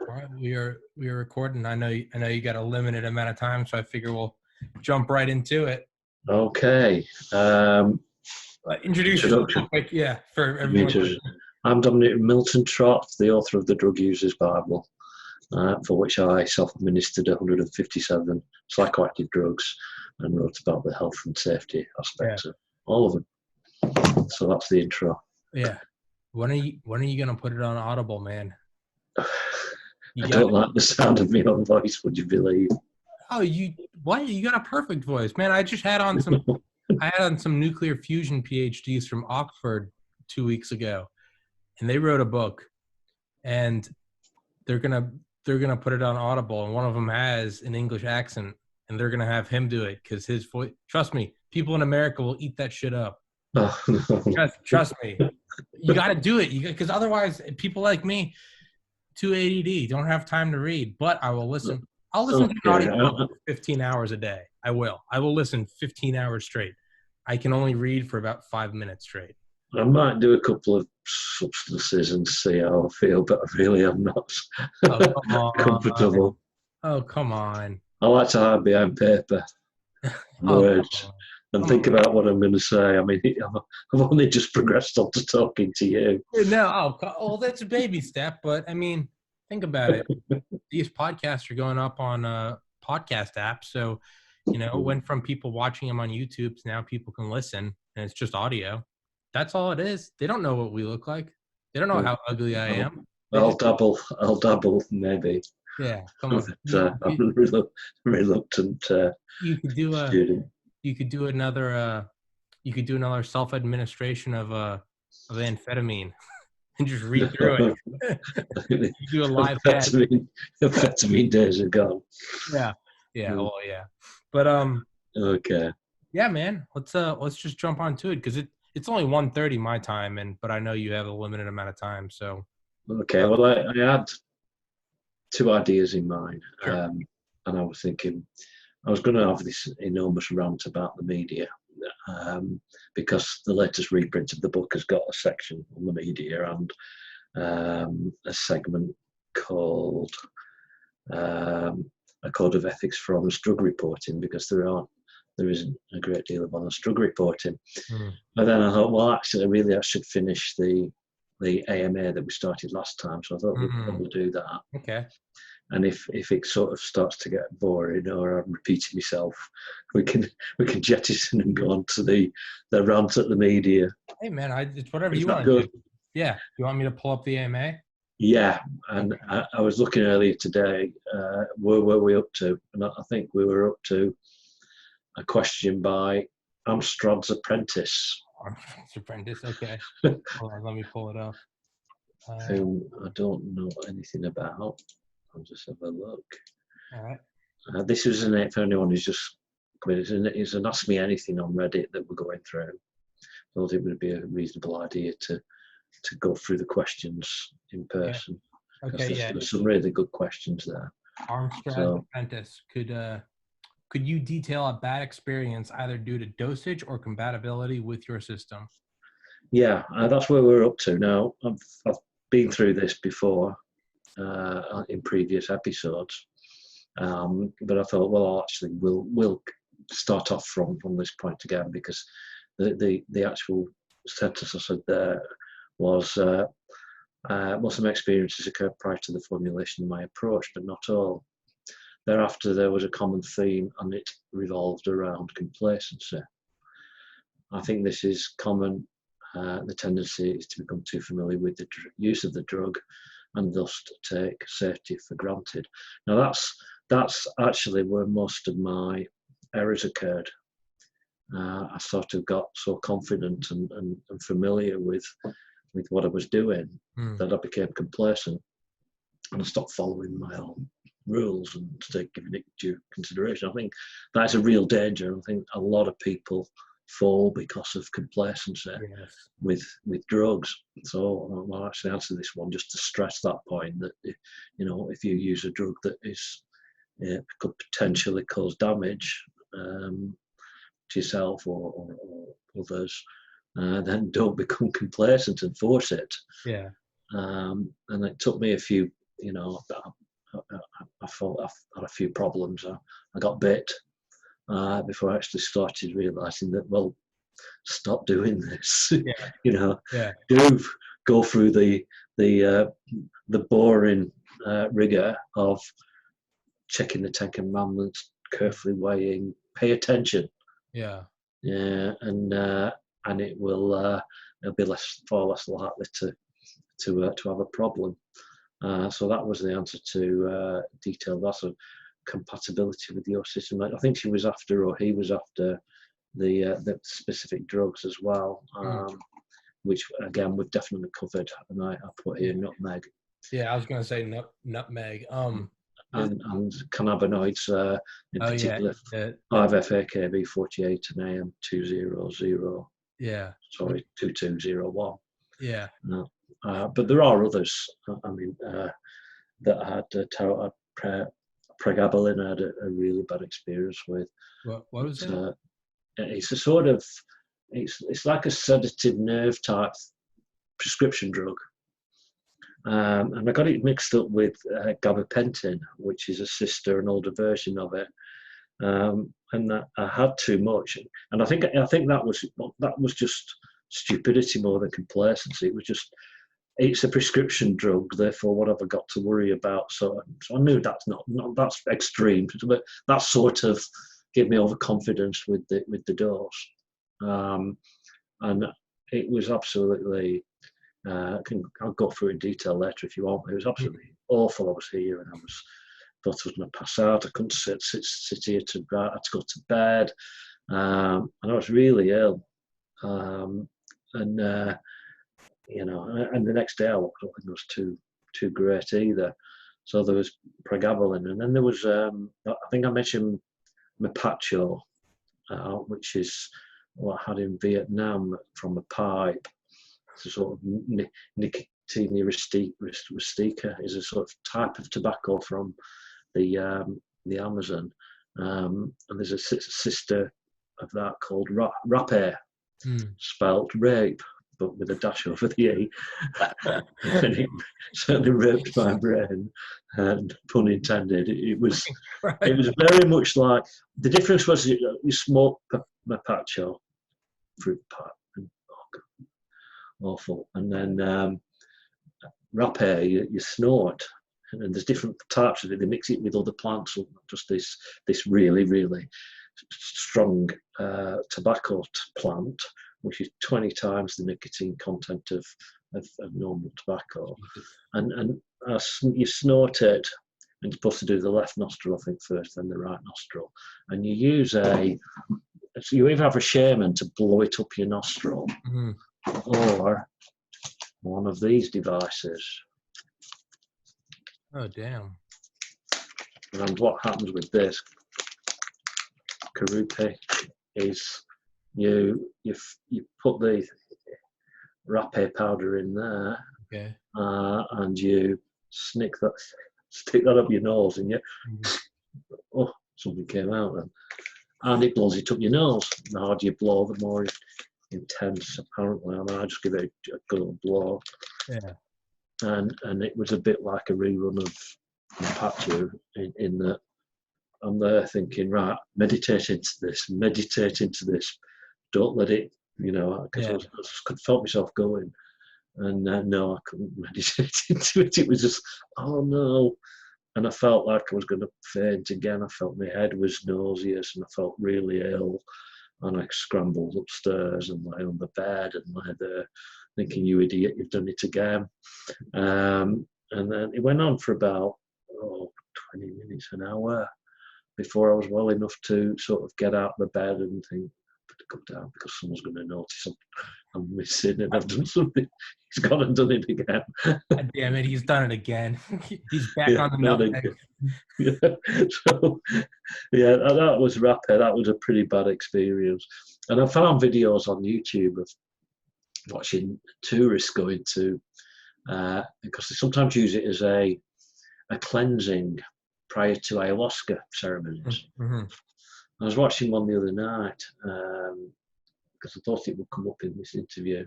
All right, we are recording. I know you got a limited amount of time, so I figure we'll jump right into it. Okay. Introduce yourself real quick, yeah, for everyone. I'm Dominic Milton Trott, the author of the Drug User's Bible, for which I self-administered 157 psychoactive drugs and wrote about the health and safety aspects of all of them. So that's the intro. Yeah. When are you going to put it on Audible, man? I don't like the sound of my own voice, would you believe? Oh, what? You got a perfect voice, man. I just had on some nuclear fusion PhDs from Oxford 2 weeks ago, and they wrote a book, and they're gonna put it on Audible, and one of them has an English accent, and they're gonna have him do it because his voice. Trust me, people in America will eat that shit up. Oh, no. Trust me, you got to do it. Because otherwise, people like me, too ADD, don't have time to read. But I will listen. I'll listen to an audiobook for 15 hours a day. I will listen 15 hours straight. I can only read for about 5 minutes straight. I might do a couple of substances and see how I feel, but really I'm not comfortable. Oh, come on. I like to hide behind paper words and think about what I'm going to say. I mean, I've only just progressed on to talking to you. No, that's a baby step, but I mean, think about it. These podcasts are going up on podcast apps, so it went from people watching them on YouTube to now people can listen, and it's just audio. That's all it is. They don't know what we look like. They don't know how ugly I am. I'll dabble, maybe. Yeah, come on. I'm reluctant you could do student. You could do another. You could do another self-administration of amphetamine. And just read through it. You do a live amphetamine days are gone. Yeah. Well, yeah. But okay. Yeah, man. Let's just jump onto it because it's only 1:30 my time, but I know you have a limited amount of time. So. Okay. Well, I had two ideas in mind, sure. And I was thinking I was going to have this enormous rant about the media. Because the latest reprint of the book has got a section on the media and a segment called a code of ethics for honest drug reporting, because there isn't a great deal of honest drug reporting. But then I thought, well, actually, really, I should finish the AMA that we started last time, so I thought we'd probably do that. Okay. And if it sort of starts to get boring or I'm repeating myself, we can jettison and go on to the rant at the media. Hey man, it's whatever you want to do. Yeah, you want me to pull up the AMA? Yeah, and I was looking earlier today. Where were we up to? And I think we were up to a question by Amstrad's Apprentice. Amstrad's Apprentice, okay. Hold on, let me pull it up. Whom I don't know anything about. I'll just have a look. All right. This is an for anyone who's just it's an Ask Me Anything on Reddit that we're going through. I thought it would be a reasonable idea to go through the questions in person. Okay. There's some really good questions there. Armstrong Apprentice, could you detail a bad experience either due to dosage or compatibility with your system? Yeah, that's where we're up to now. I've been through this before. In previous episodes, but I thought, well, actually, we'll start off from this point again, because the actual sentence I said there was some experiences occurred prior to the formulation of my approach, but not all. Thereafter, there was a common theme, and it revolved around complacency. I think this is common. The tendency is to become too familiar with the use of the drug, and thus to take safety for granted. Now that's actually where most of my errors occurred. I sort of got so confident and familiar with what I was doing that I became complacent, and I stopped following my own rules and giving it due consideration. I think that's a real danger. I think a lot of people fall because of complacency with drugs. So I'll actually answer this one just to stress that point, that if you use a drug that could potentially cause damage to yourself or others, then don't become complacent and force it. Yeah. And it took me a few you know, I thought I had a few problems. I got bit before I actually started realizing that, well, stop doing this. Yeah. You know, Yeah. do go through the boring rigor of checking the Ten Commandments, carefully weighing, pay attention. Yeah. Yeah, and it will it'll be far less likely to have a problem. So that was the answer to detailed loss of compatibility with your system. I think she was after, or he was after, the specific drugs as well, which again we've definitely covered. And I put here nutmeg. Yeah, I was gonna say nutmeg. And cannabinoids, in particular, yeah, 5-FAKB 48 and AM 200. Yeah. Sorry, 2201. Yeah. No. But there are others. I mean, that I had pregabalin. I had a really bad experience with. What was it? It's a sort of, it's like a sedative nerve type prescription drug. And I got it mixed up with gabapentin, which is a sister, an older version of it. And that I had too much, and I think that was just stupidity more than complacency. It was just, it's a prescription drug, therefore what have I got to worry about? So I knew that's not that's extreme, but that sort of gave me overconfidence with the dose, and it was absolutely. I'll go through in detail later if you want. It was absolutely awful. I was here and thought I was going to pass out. I couldn't sit here I had to go to bed, and I was really ill. You know, and the next day I woke up and it was too great either. So there was pregabalin, and then there was I think I mentioned Mapacho, which is what I had in Vietnam from a pipe. It's a sort of Nicotiana rustica, is a sort of type of tobacco from the Amazon, and there's a sister of that called rapé, spelt rape, but with a dash over the E. And it certainly raped my brain, and pun intended. It was very much like, the difference was you smoke Mapacho, fruit pipe, and awful, and then rapé you snort, and there's different types of it. They mix it with other plants, not just this really strong tobacco plant, which is 20 times the nicotine content of normal tobacco, and you snort it, and you're supposed to do the left nostril, I think, first, then the right nostril, and you use so you either have a shaman to blow it up your nostril, or one of these devices. Oh, damn. And what happens with this Karupi is you put the rapé powder in there, okay, and you stick that up your nose, and oh, something came out then, and it blows it up your nose. The harder you blow, the more intense, apparently. And I just give it a good little blow. Yeah. And it was a bit like a rerun of Mapacho in that I'm there thinking, right, meditate into this, don't let it, because I could felt myself going, and no, I couldn't meditate into it. It was just, oh no, and I felt like I was going to faint again. I felt my head was nauseous, and I felt really ill, and I scrambled upstairs and lay on the bed and lay there thinking, you idiot, you've done it again. And then it went on for about 20 minutes, an hour, before I was well enough to sort of get out of the bed and think, better come down because someone's going to notice I'm missing and I've done something. He's gone and done it again. God damn it, he's done it again. He's back on the nutmeg. So, that was rapid. That was a pretty bad experience. And I found videos on YouTube of watching tourists going to, because they sometimes use it as a cleansing prior to ayahuasca ceremonies. I was watching one the other night because I thought it would come up in this interview,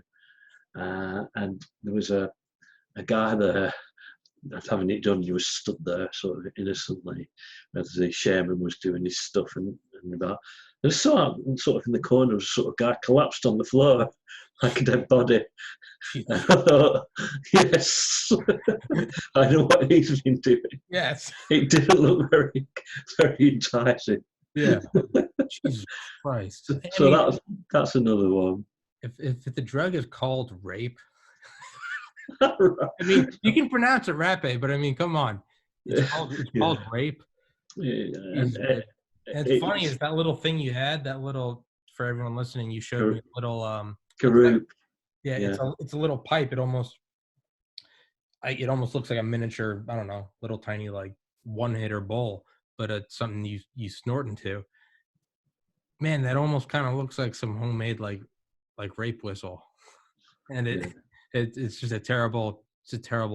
and there was a guy there having it done, you were stood there sort of innocently as the shaman was doing his stuff and about. There's sort of in the corner, was a sort of guy collapsed on the floor like a dead body. And I thought, yes, I know what he's been doing. Yes. It didn't look very, very enticing. Yeah. Jesus Christ. So that's another one. If the drug is called rape, Right. I mean, you can pronounce it rape, but I mean, come on, it's called rape. Yeah. And it's funny is that little thing you had, that little, for everyone listening, you showed me a little Karoop. Yeah, it's a little pipe. It almost looks like a miniature, I don't know, little tiny like one-hitter bowl, but it's something you snort into. Man, that almost kind of looks like some homemade like rape whistle, and it's just a terrible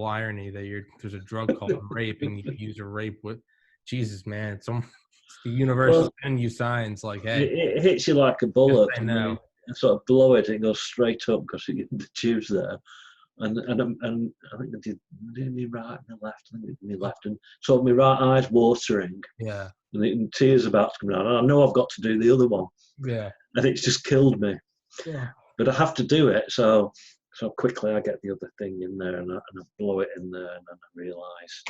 irony that there's a drug called rape and you use a rape with. Jesus, man, it's the universe sending you signs like, hey, it hits you like a bullet. I know. And sort of blow it, and it goes straight up because the tube's there. And I think I did me right and my left. I think me left, and so my right eye's watering. Yeah. And tears about to come down. And I know I've got to do the other one. Yeah. And it's just killed me. Yeah. But I have to do it, so quickly I get the other thing in there and I blow it in there, and then I realise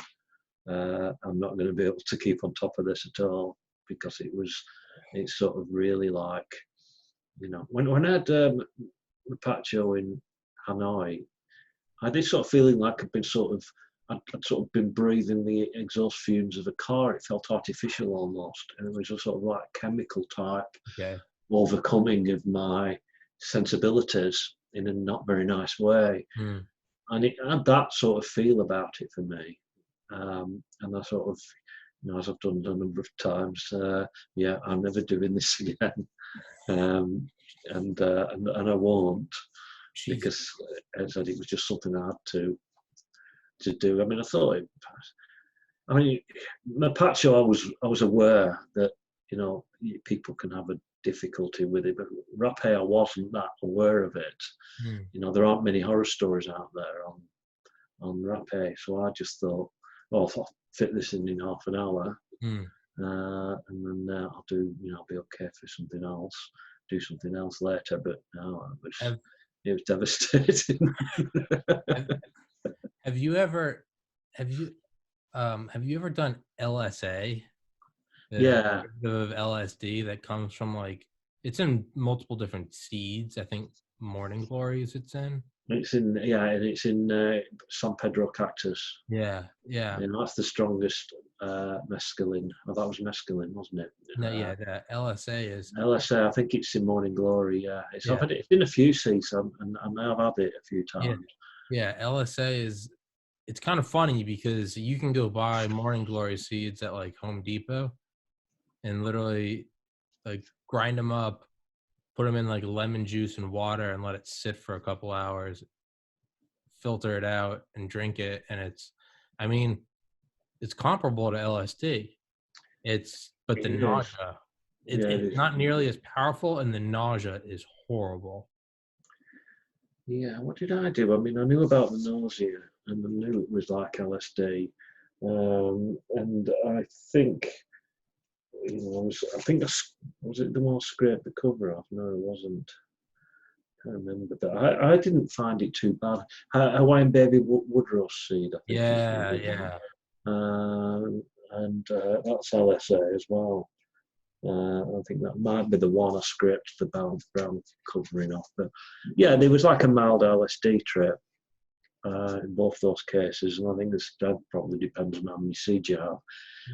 I'm not going to be able to keep on top of this at all, because it's sort of really like, you know, when I had Pacho in Hanoi, I did sort of feeling like I'd sort of been breathing the exhaust fumes of a car. It felt artificial almost, and it was a sort of like chemical type overcoming of my sensibilities in a not very nice way. And it had that sort of feel about it for me. And I sort of, you know, as I've done a number of times, I'm never doing this again. And I won't, because as I said, it was just something I had to do. I mean, Mapacho, I was aware that, you know, people can have a difficulty with it, but rapé, I wasn't that aware of it. You know, there aren't many horror stories out there on rapé, so I just thought, I'll fit this in half an hour, and then I'll do, you know, I'll be okay for something else, do something else later. But no, it was devastating. Have you ever done LSA? Yeah. Of LSD that comes from, like, it's in multiple different seeds. I think morning glories it's in. It's in San Pedro cactus. Yeah. You know, that's the strongest mescaline. Oh, that was mescaline, wasn't it? No, the LSA is. LSA, I think it's in Morning Glory. Yeah, it's in a few seats, and I've had it a few times. Yeah, LSA is. It's kind of funny because you can go buy Morning Glory seeds at like Home Depot, and literally, like, grind them up, put them in like lemon juice and water, and let it sit for a couple hours. Filter it out and drink it, and it's comparable to LSD. But the nausea, it's not nearly as powerful, and the nausea is horrible. Yeah, what did I do? I mean, I knew about the nausea, and I knew it was like LSD, and I think, you know, was it the one I scraped the cover off? No, it wasn't. I can't remember, but I didn't find it too bad. Hawaiian Baby Woodrose seed, I think. Yeah. And that's LSA as well. I think that might be the one I scraped the brown covering off. But yeah, there was like a mild LSD trip in both those cases, and I think that probably depends on how many seeds you have.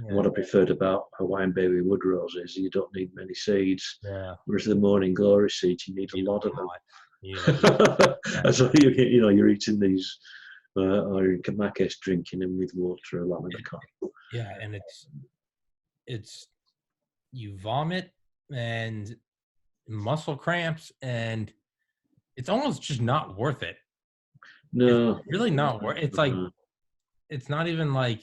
Yeah. What I preferred about Hawaiian Baby Woodrose is you don't need many seeds. Yeah. Whereas the Morning Glory seeds, you need a lot of them. Yeah. So you're eating these, or in my case, drinking them with water along with a cup. Yeah, and it's you vomit and muscle cramps, and it's almost just not worth it. No, it's really not worth. It's like it's not even like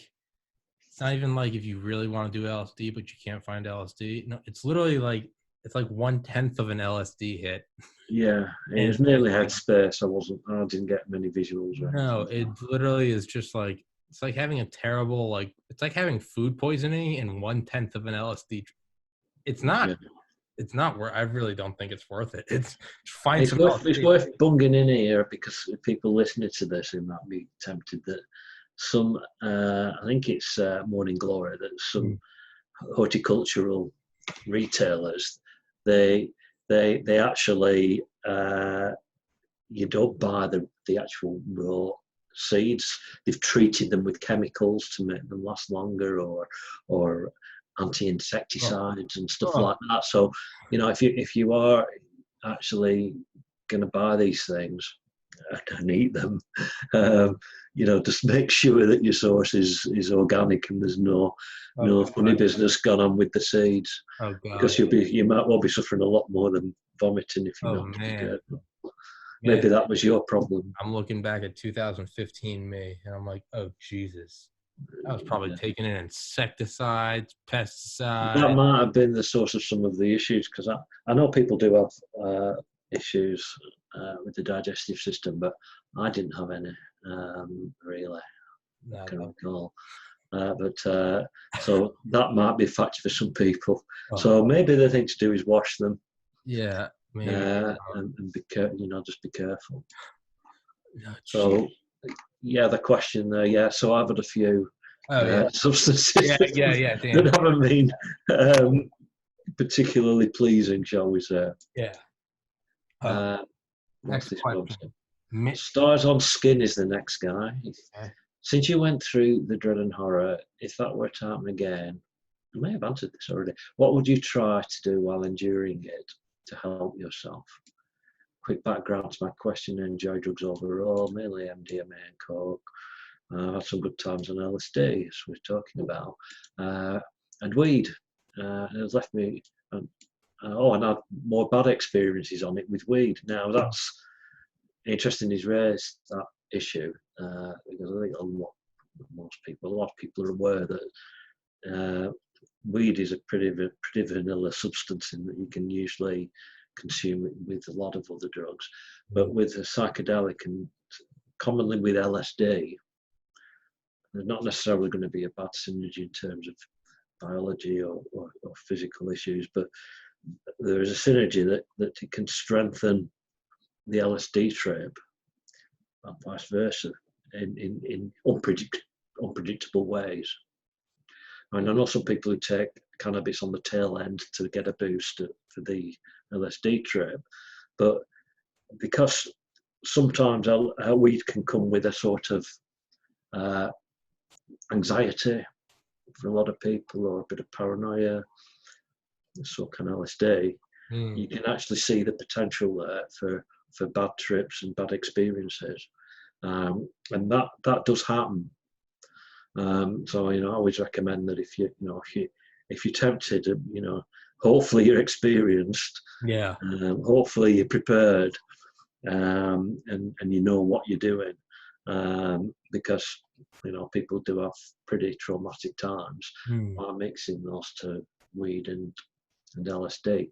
if you really want to do LSD but you can't find LSD. No, it's literally like it's like 1/10 of an LSD hit. Yeah, it was nearly headspace. I didn't get many visuals. No, it literally is just like It's like having a terrible, like, it's like having food poisoning and 1/10 of an LSD. It's not, Yeah. it's not worth, I really don't think it's worth it. It's find It's some worth LSD. bunging in here because people listening to this who might be tempted that some, I think it's Morning Glory, that some horticultural retailers, they actually, you don't buy the actual raw seeds. They've treated them with chemicals to make them last longer, or anti-insecticides and stuff Oh, like that. So, if you are actually going to buy these things and eat them, just make sure that your source is organic and there's no oh funny God. business gone on with the seeds, Oh because God. you might well be suffering a lot more than vomiting if you're Oh not man. careful. Man, Maybe that was your problem. I'm looking back at 2015 me, and I'm like, oh Jesus. I was probably Yeah. taking in insecticides, That pesticides. might have been the source of some of the issues, because I know people do have issues with the digestive system, but I didn't have any, really. I can No. recall. So that might be a factor for some people. Oh, So maybe the thing to do is wash them, yeah, maybe. and just be careful. No, So yeah, the question there. Yeah, so I've had a few oh yeah. substances Yeah, that Dan. haven't been particularly pleasing, shall we say. Yeah. Uh, Uh, what's Next this one? question. Stars on Skin is the next guy. Okay. Since you went through the dread and horror, if that were to happen again, I may have answered this already. What would you try to do while enduring it to help yourself? Quick background to my question: enjoy drugs overall, mainly MDMA and coke. Had some good times on LSD, as we're talking about, and weed. And it has left me. And had more bad experiences on it with weed. Now that's interesting. He's raised that issue because I think a lot of people are aware that weed is a pretty vanilla substance in that you can usually consume it with a lot of other drugs, but with a psychedelic and commonly with LSD, there's not necessarily going to be a bad synergy in terms of biology or physical issues, but there is a synergy that it can strengthen the LSD trip and vice versa in unpredictable ways. And I know some people who take cannabis on the tail end to get a boost for the LSD trip, but because sometimes weed can come with a sort of anxiety for a lot of people, or a bit of paranoia, so can LSD, you can actually see the potential there for bad trips and bad experiences, and that does happen. So I always recommend that if you're tempted, hopefully you're experienced, Yeah. hopefully you're prepared, and you know what you're doing, because people do have pretty traumatic times while mixing those two, weed and LSD.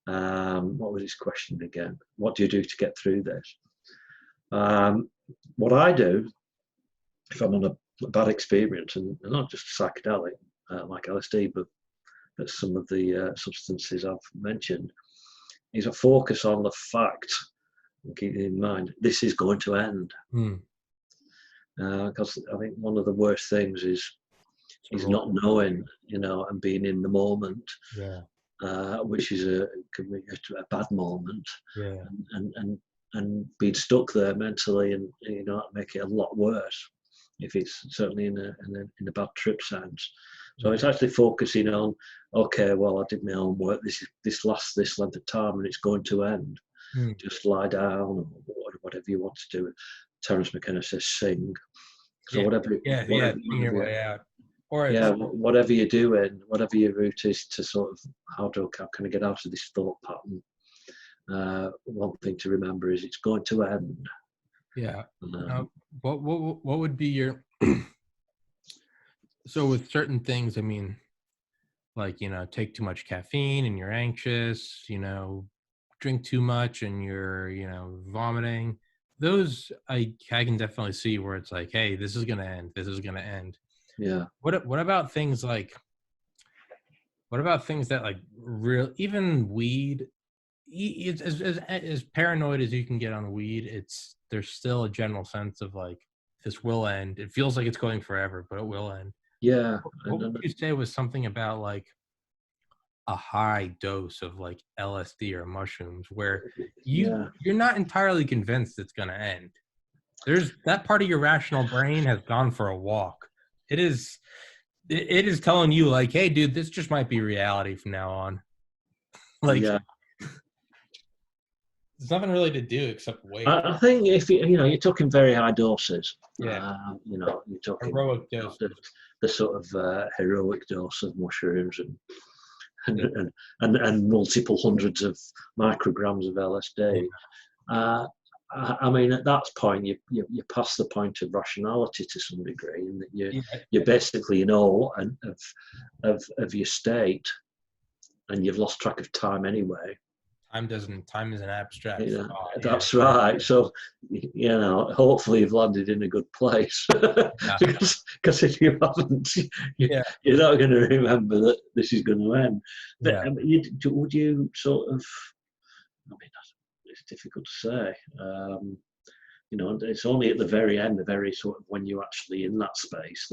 What was his question again? What do you do to get through this? What I do if I'm on a bad experience, and not just psychedelic like LSD, but some of the substances I've mentioned, is a focus on the fact, and keep in mind, this is going to end. Because I think one of the worst things is not knowing, and being in the moment, which is can be a bad moment, and being stuck there mentally, and make it a lot worse if it's certainly in a bad trip sense. So it's actually focusing on, okay, well, I did my homework. This lasts this length of time, and it's going to end. Just lie down, or whatever you want to do. Terence McKenna says sing. So whatever Sing your way out. Or whatever you're doing, whatever your route is to sort of how can I get out of this thought pattern? One thing to remember is it's going to end. Yeah. What would be your so with certain things, I mean, like, take too much caffeine and you're anxious, drink too much and you're, vomiting. those I can definitely see where it's like, hey, this is gonna end. This is gonna end. Yeah. What about things like what about things that like real even weed? As paranoid as you can get on weed, there's still a general sense of like this will end. It feels like it's going forever, but it will end. Yeah. What would you say was something about like a high dose of like LSD or mushrooms where Yeah. you're not entirely convinced it's going to end? There's that part of your rational brain has gone for a walk. It is it is telling you like, hey, dude, this just might be reality from now on. Like, Yeah. there's nothing really to do except wait. I think if you're talking very high doses. Yeah, You're talking heroic dose. the sort of heroic dose of mushrooms and, Yeah. and multiple hundreds of micrograms of LSD. I mean, at that point, you pass the point of rationality to some degree, in that you basically know of your state, and you've lost track of time anyway. Time is an abstract Yeah, thought. that's Yeah. right. So, hopefully you've landed in a good place. because if you haven't, you're not going to remember that this is going to end. But would you sort of? I mean, it's difficult to say. It's only at the very end, the very sort of when you're actually in that space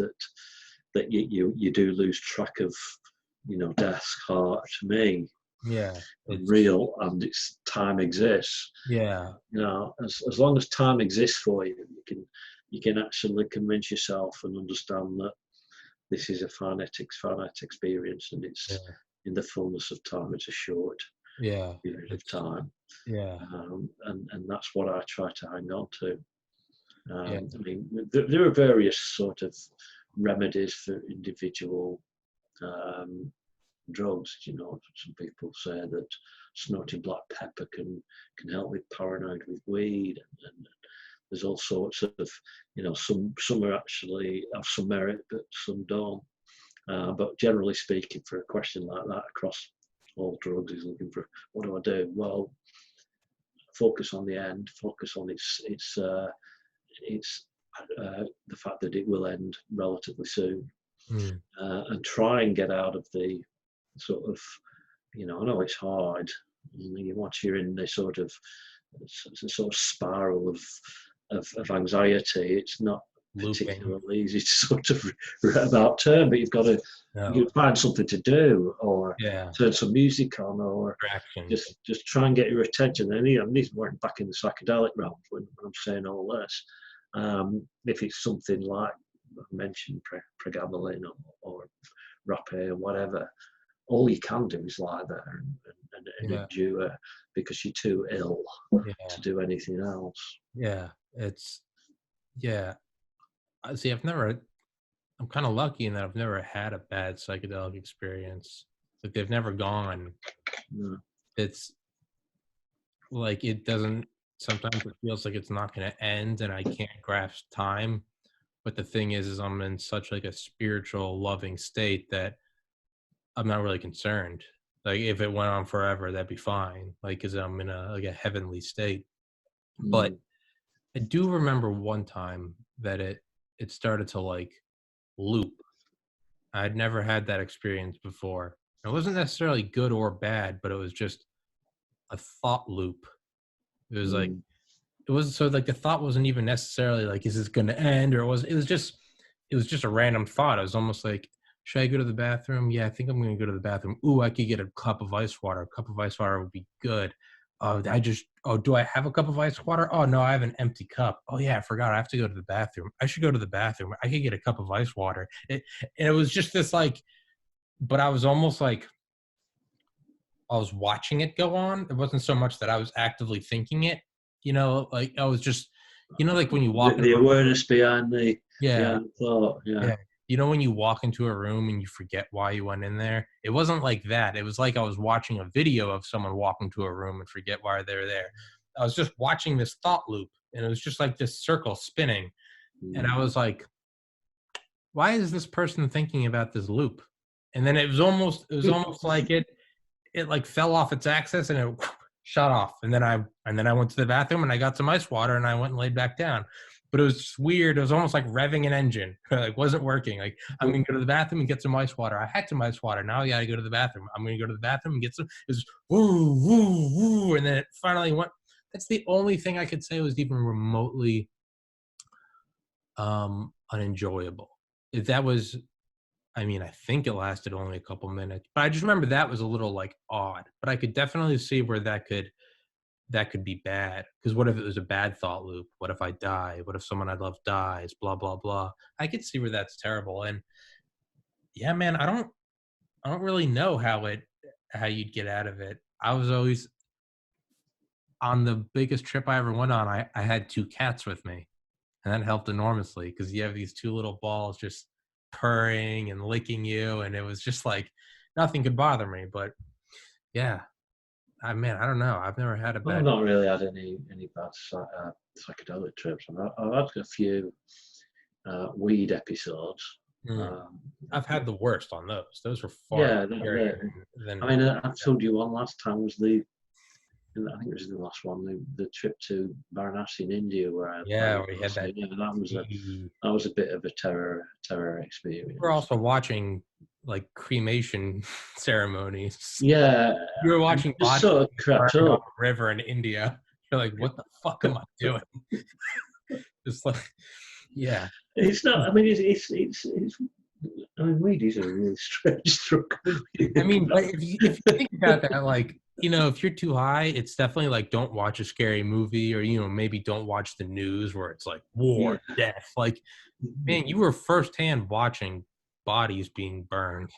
that you do lose track of, death's heart. To me, it's real, and it's time exists. As long as time exists for you, you can actually convince yourself and understand that this is a finite experience, and it's in the fullness of time. It's a short period of time. And that's what I try to hang on to. I mean, there are various sort of remedies for individual drugs. Some people say that snorting black pepper can help with paranoid with weed, and there's all sorts of, some are actually have some merit, but some don't. But generally speaking, for a question like that across all drugs, is looking for, what do I do? Well, focus on the end, focus on the fact that it will end relatively soon, and try and get out of the sort of, I know it's hard. Once you're in this sort of spiral of anxiety, it's not particularly easy to sort of about turn, but you've got to find something to do, or turn some music on, or just try and get your attention. And these weren't back in the psychedelic realm when I'm saying all this. If it's something like I mentioned, pregabalin or rapé or whatever, all you can do is lie there and endure, because you're too ill to do anything else. See, I'm kind of lucky in that I've never had a bad psychedelic experience. Like, they've never gone. It's like, it doesn't, sometimes it feels like it's not going to end and I can't grasp time. But the thing is I'm in such like a spiritual loving state that I'm not really concerned. Like, if it went on forever, that'd be fine. Like, cause I'm in a heavenly state. But I do remember one time that it started to like loop. I'd never had that experience before. It wasn't necessarily good or bad, but it was just a thought loop. It was like, it was so like the thought wasn't even necessarily like, is this going to end? Or it was just a random thought. It was almost like, should I go to the bathroom? Yeah, I think I'm going to go to the bathroom. Ooh, I could get a cup of ice water. A cup of ice water would be good. Do I have a cup of ice water? Oh, no, I have an empty cup. Oh, yeah, I forgot. I have to go to the bathroom. I should go to the bathroom. I could get a cup of ice water. And it was just this like, but I was almost like, I was watching it go on. It wasn't so much that I was actively thinking it, like I was just, like when you walk the awareness behind the thought. When you walk into a room and you forget why you went in there, it wasn't like that. It was like I was watching a video of someone walk into a room and forget why they're there. I was just watching this thought loop, and it was just like this circle spinning. And I was like, why is this person thinking about this loop? And then it was almost like it like fell off its axis and shut off. And then I went to the bathroom and I got some ice water and I went and laid back down. But it was just weird. It was almost like revving an engine. Like wasn't working. Like I'm gonna go to the bathroom and get some ice water. I had some ice water. Now I gotta go to the bathroom. I'm gonna go to the bathroom and get some. It was woo woo woo, and then it finally went. That's the only thing I could say was even remotely unenjoyable. If that was, I mean, I think it lasted only a couple minutes, but I just remember that was a little like odd. But I could definitely see where that could be bad. Because what if it was a bad thought loop? What if I die? What if someone I love dies? Blah blah blah. I could see where that's terrible. And yeah, man, I don't really know how you'd get out of it. I was always on the biggest trip I ever went on. I had two cats with me, and that helped enormously because you have these two little balls just purring and licking you, and it was just like nothing could bother me. But yeah, I don't know. I've never had a Well, I've bad. not really had any bad psychedelic trips. I've had a few weed episodes. I've had the worst on those. Those were far Yeah, scarier than. I mean, I've told you one last time was I think it was the last one, the trip to Varanasi in India where Yeah, we had that. yeah, that was a bit of a terror experience. We're also watching like cremation ceremonies. Yeah, You were watching just sort of crept burning on up. the river in India. You're like, what the fuck am I doing? Just like, yeah. It's not. I mean, it's I mean, weed is a really strange drug. I mean, but if you think about that, like, if you're too high, it's definitely like don't watch a scary movie or, maybe don't watch the news where it's like war, death. Like, man, you were firsthand watching bodies being burned.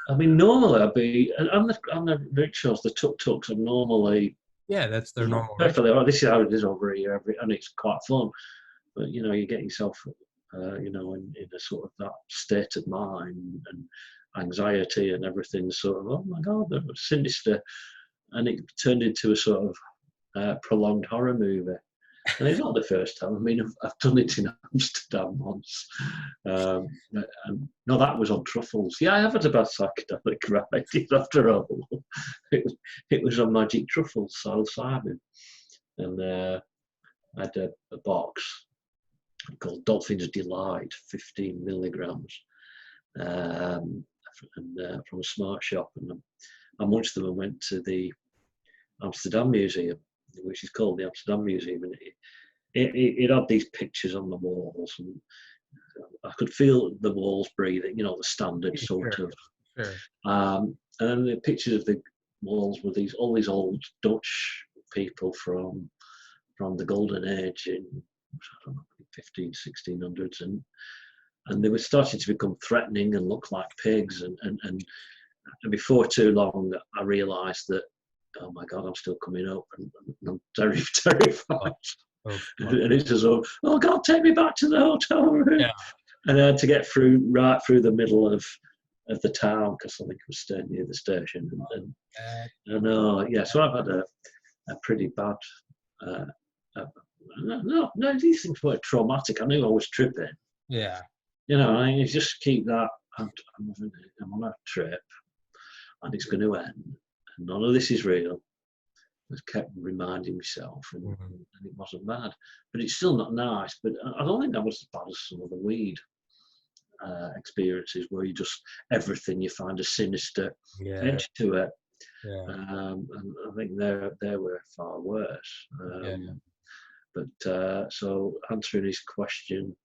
I mean, normally I'd be on the rickshaws, the tuk-tuks are normally that's their normal. Perfectly. Oh, this is how it is over here, and it's quite fun. But you get yourself, in a sort of that state of mind and anxiety and everything. Sort of, oh my god, that was sinister, and it turned into a sort of prolonged horror movie. And it's not the first time. I mean, I've done it in Amsterdam once. No, that was on truffles. Yeah, I have had a bad psychedelic ride after all. It was on magic truffles, psilocybin. And I had a box called Dolphin's Delight, 15 milligrams, from a smart shop. And I munched them and went to the Amsterdam Museum, which is called the Amsterdam Museum, and it had these pictures on the walls, and I could feel the walls breathing, the standard sort of. Sure. And then the pictures of the walls were all these old Dutch people from the Golden Age in, I don't know, 1600s, and they were starting to become threatening and look like pigs, and before too long, I realised that, oh my God, I'm still coming up, and I'm terrified. And it's just, oh God, take me back to the hotel room. Yeah. And I had to get right through the middle of the town because I think I was staying near the station. So I've had a pretty bad. No, these things weren't traumatic. I knew I was tripping. Yeah. I just keep that. I'm on a trip, and it's going to end. And none of this is real. I kept reminding myself, and it wasn't bad. But it's still not nice. But I don't think that was as bad as some of the weed experiences, where you just everything you find a sinister edge to it. Yeah. And I think they were far worse. But so answering his question,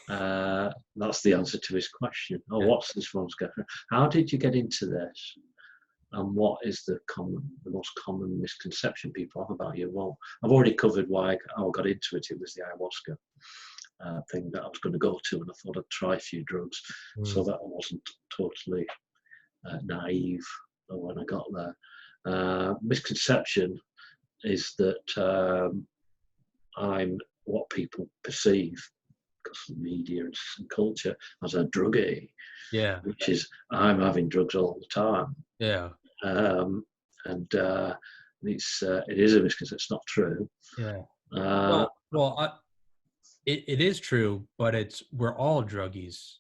that's the answer to his question. What's this one's going? How did you get into this? And what is the most common misconception people have about you? Well, I've already covered how I got into it. It was the ayahuasca thing that I was going to go to, and I thought I'd try a few drugs, so that I wasn't totally naive when I got there. Misconception is that I'm what people perceive, because of the media and culture, as a druggie. Yeah. Which is, I'm having drugs all the time. Yeah. It is a misconception. It's not true. Yeah. It is true, but we're all druggies.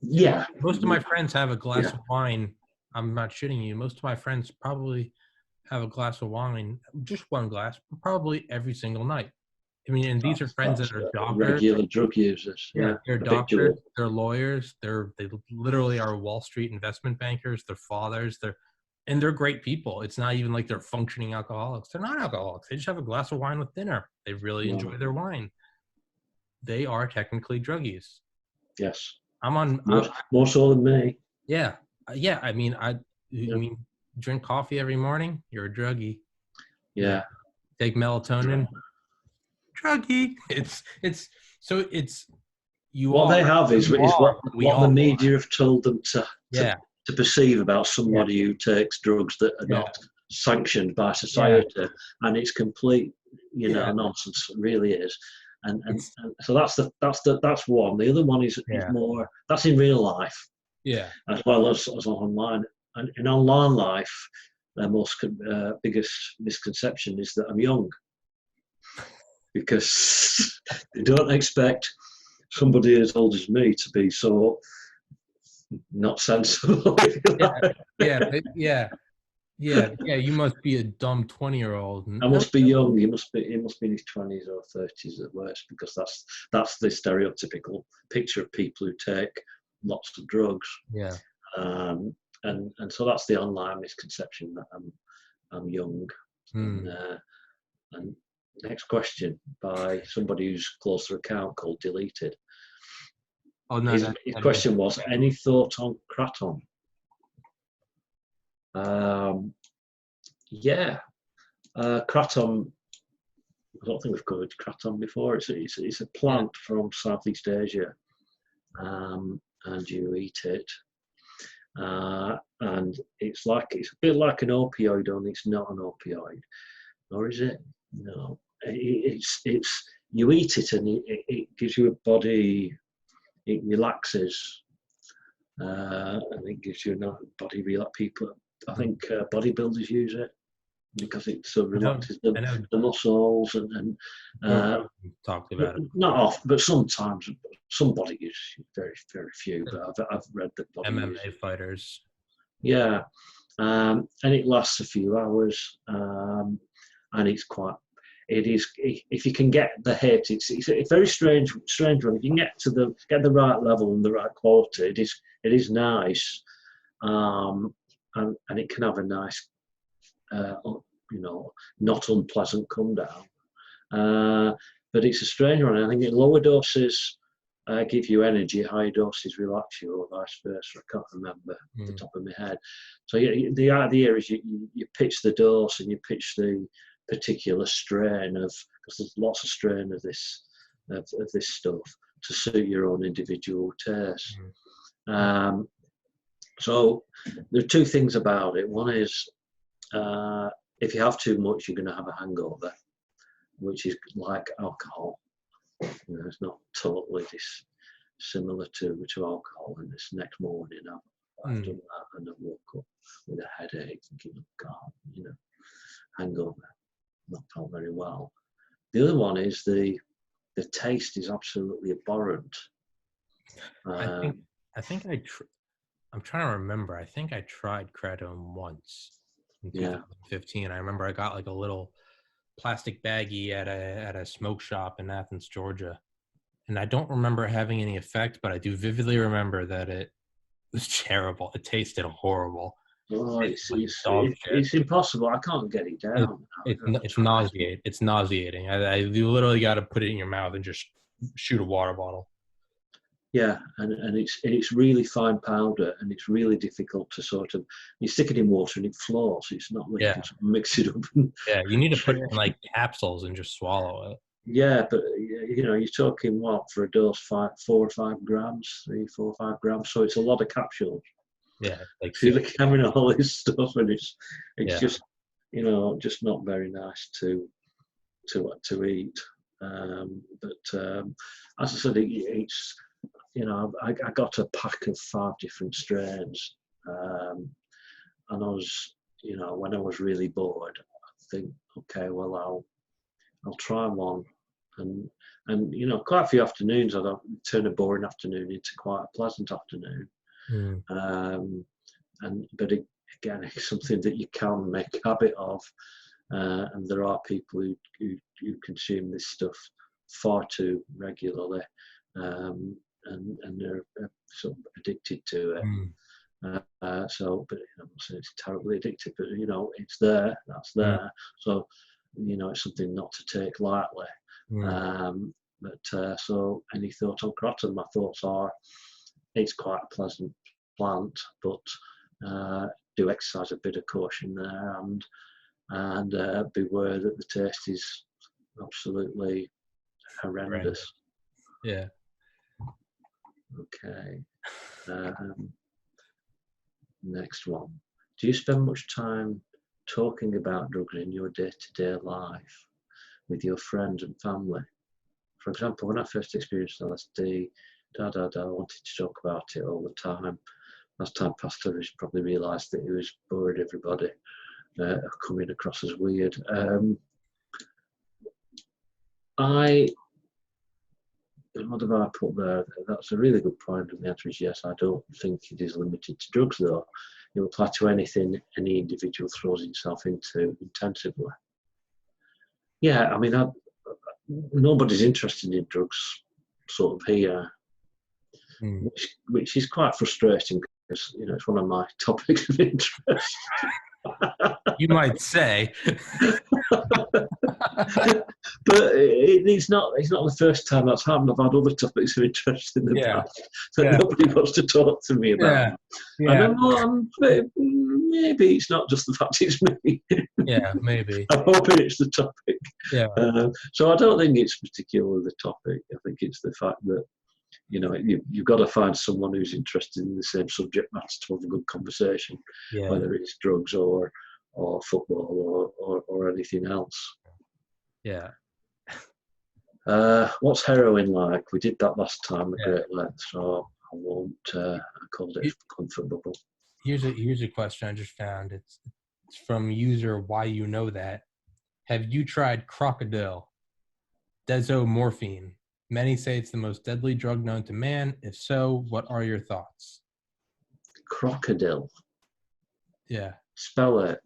Yeah. Most of my friends have a glass of wine. I'm not shitting you. Most of my friends probably have a glass of wine, just one glass, probably every single night. I mean, and these are friends that are doctors. Regular drug users. Yeah, they're habitual. doctors, they're lawyers, they literally are Wall Street investment bankers, they're fathers, they're great people. It's not even like they're functioning alcoholics. They're not alcoholics. They just have a glass of wine with dinner. They really enjoy their wine. They are technically druggies. Yes. I'm on more so than me. Yeah. Yeah. I mean, I mean, drink coffee every morning, you're a druggie. Yeah. Take melatonin, druggie. What they have is what the media have told them to perceive about somebody who takes drugs that are not sanctioned by society, and it's complete, nonsense. It really is. And so that's one. The other one is more, that's in real life, as well as online. And in online life, their most biggest misconception is that I'm young, because they don't expect somebody as old as me to be so not sensible. You must be a dumb 20-year-old. I must be young. He must be in his 20s or 30s at worst, because that's the stereotypical picture of people who take lots of drugs. And so that's the online misconception, that I'm young. And next question, by somebody who's close to account, called Deleted. Oh no! His question was, any thoughts on Kratom? Kratom. I don't think we've covered Kratom before. It's a plant from Southeast Asia, and you eat it, and it's a bit like an opioid, only it's not an opioid, or is it? No, it's you eat it and it gives you a body. It relaxes, and it gives you a body relax. People, I think bodybuilders use it because it so relaxes the muscles and talked about it. Not often, but sometimes some body use, very very few. But I've read that MMA fighters. Yeah, and it lasts a few hours, and it's quite. It is, if you can get the hit, it's a very strange one. If you can get the right level and the right quality, it is nice, and it can have a nice, not unpleasant come down. But it's a strange one. I think in lower doses give you energy, higher doses relax you, or vice versa. I can't remember off the top of my head. So the idea is you pitch the dose and you pitch the particular strain because there's lots of strain of this stuff to suit your own individual taste. So there are two things about it. One is if you have too much, you're going to have a hangover, which is like alcohol. It's not totally similar to alcohol. And this next morning I've done that and I woke up with a headache thinking, oh God, hangover. Not felt very well. The other one is the taste is absolutely abhorrent. I'm trying to remember. I think I tried Kratom once in 2015. I remember I got like a little plastic baggie at a smoke shop in Athens, Georgia, and I don't remember having any effect, but I do vividly remember that it was terrible. It tasted horrible. Oh, it's impossible. I can't get it down. It's nauseating. It's nauseating. You literally got to put it in your mouth and just shoot a water bottle. Yeah, and it's really fine powder, and it's really difficult to sort of. You stick it in water and it floats. It's not like you can sort of mix it up. You need to put it in like capsules and just swallow it. Yeah, but you're talking what for a dose? 4 or 5 grams, 3, 4, 5 grams. So it's a lot of capsules. Yeah, like so you're having all this stuff, and it's just just not very nice to eat. But as I said, it's I got a pack of 5 different strains, and I was when I was really bored, I think, okay, well I'll try one, and quite a few afternoons I'd turn a boring afternoon into quite a pleasant afternoon. But again, it's something that you can make a habit of. And there are people who consume this stuff far too regularly, and they're sort of addicted to it. So, but I'm not saying it's terribly addictive, but it's there. That's there. So, it's something not to take lightly. So, any thought on Croton? My thoughts are, it's quite a pleasant plant, but do exercise a bit of caution there, and beware that the taste is absolutely horrendous. Yeah. Okay. Next one. Do you spend much time talking about drugs in your day-to-day life with your friends and family? For example, when I first experienced LSD, I wanted to talk about it all the time. As time passed, I probably realised that it was boring everybody, coming across as weird. What have I put there? That's a really good point, and the answer is yes. I don't think it is limited to drugs, though. It will apply to anything any individual throws himself into intensively. Yeah, I mean, nobody's interested in drugs sort of here, which is quite frustrating because, it's one of my topics of interest. You might say. But it's not the first time that's happened. I've had other topics of interest in the past that nobody wants to talk to me about. And maybe it's not just the fact it's me. Yeah, maybe. I'm hoping it's the topic. Yeah. So I don't think it's particularly the topic. I think it's the fact that, you've got to find someone who's interested in the same subject matter to have a good conversation, whether it's drugs or football or anything else. Yeah. What's heroin like? We did that last time at great length, so I won't. I called it comfort bubble. Here's a question I just found. It's from user Why You Know That. Have you tried crocodile? Desomorphine. Many say it's the most deadly drug known to man. If so, what are your thoughts? Crocodile. Yeah. Spell it.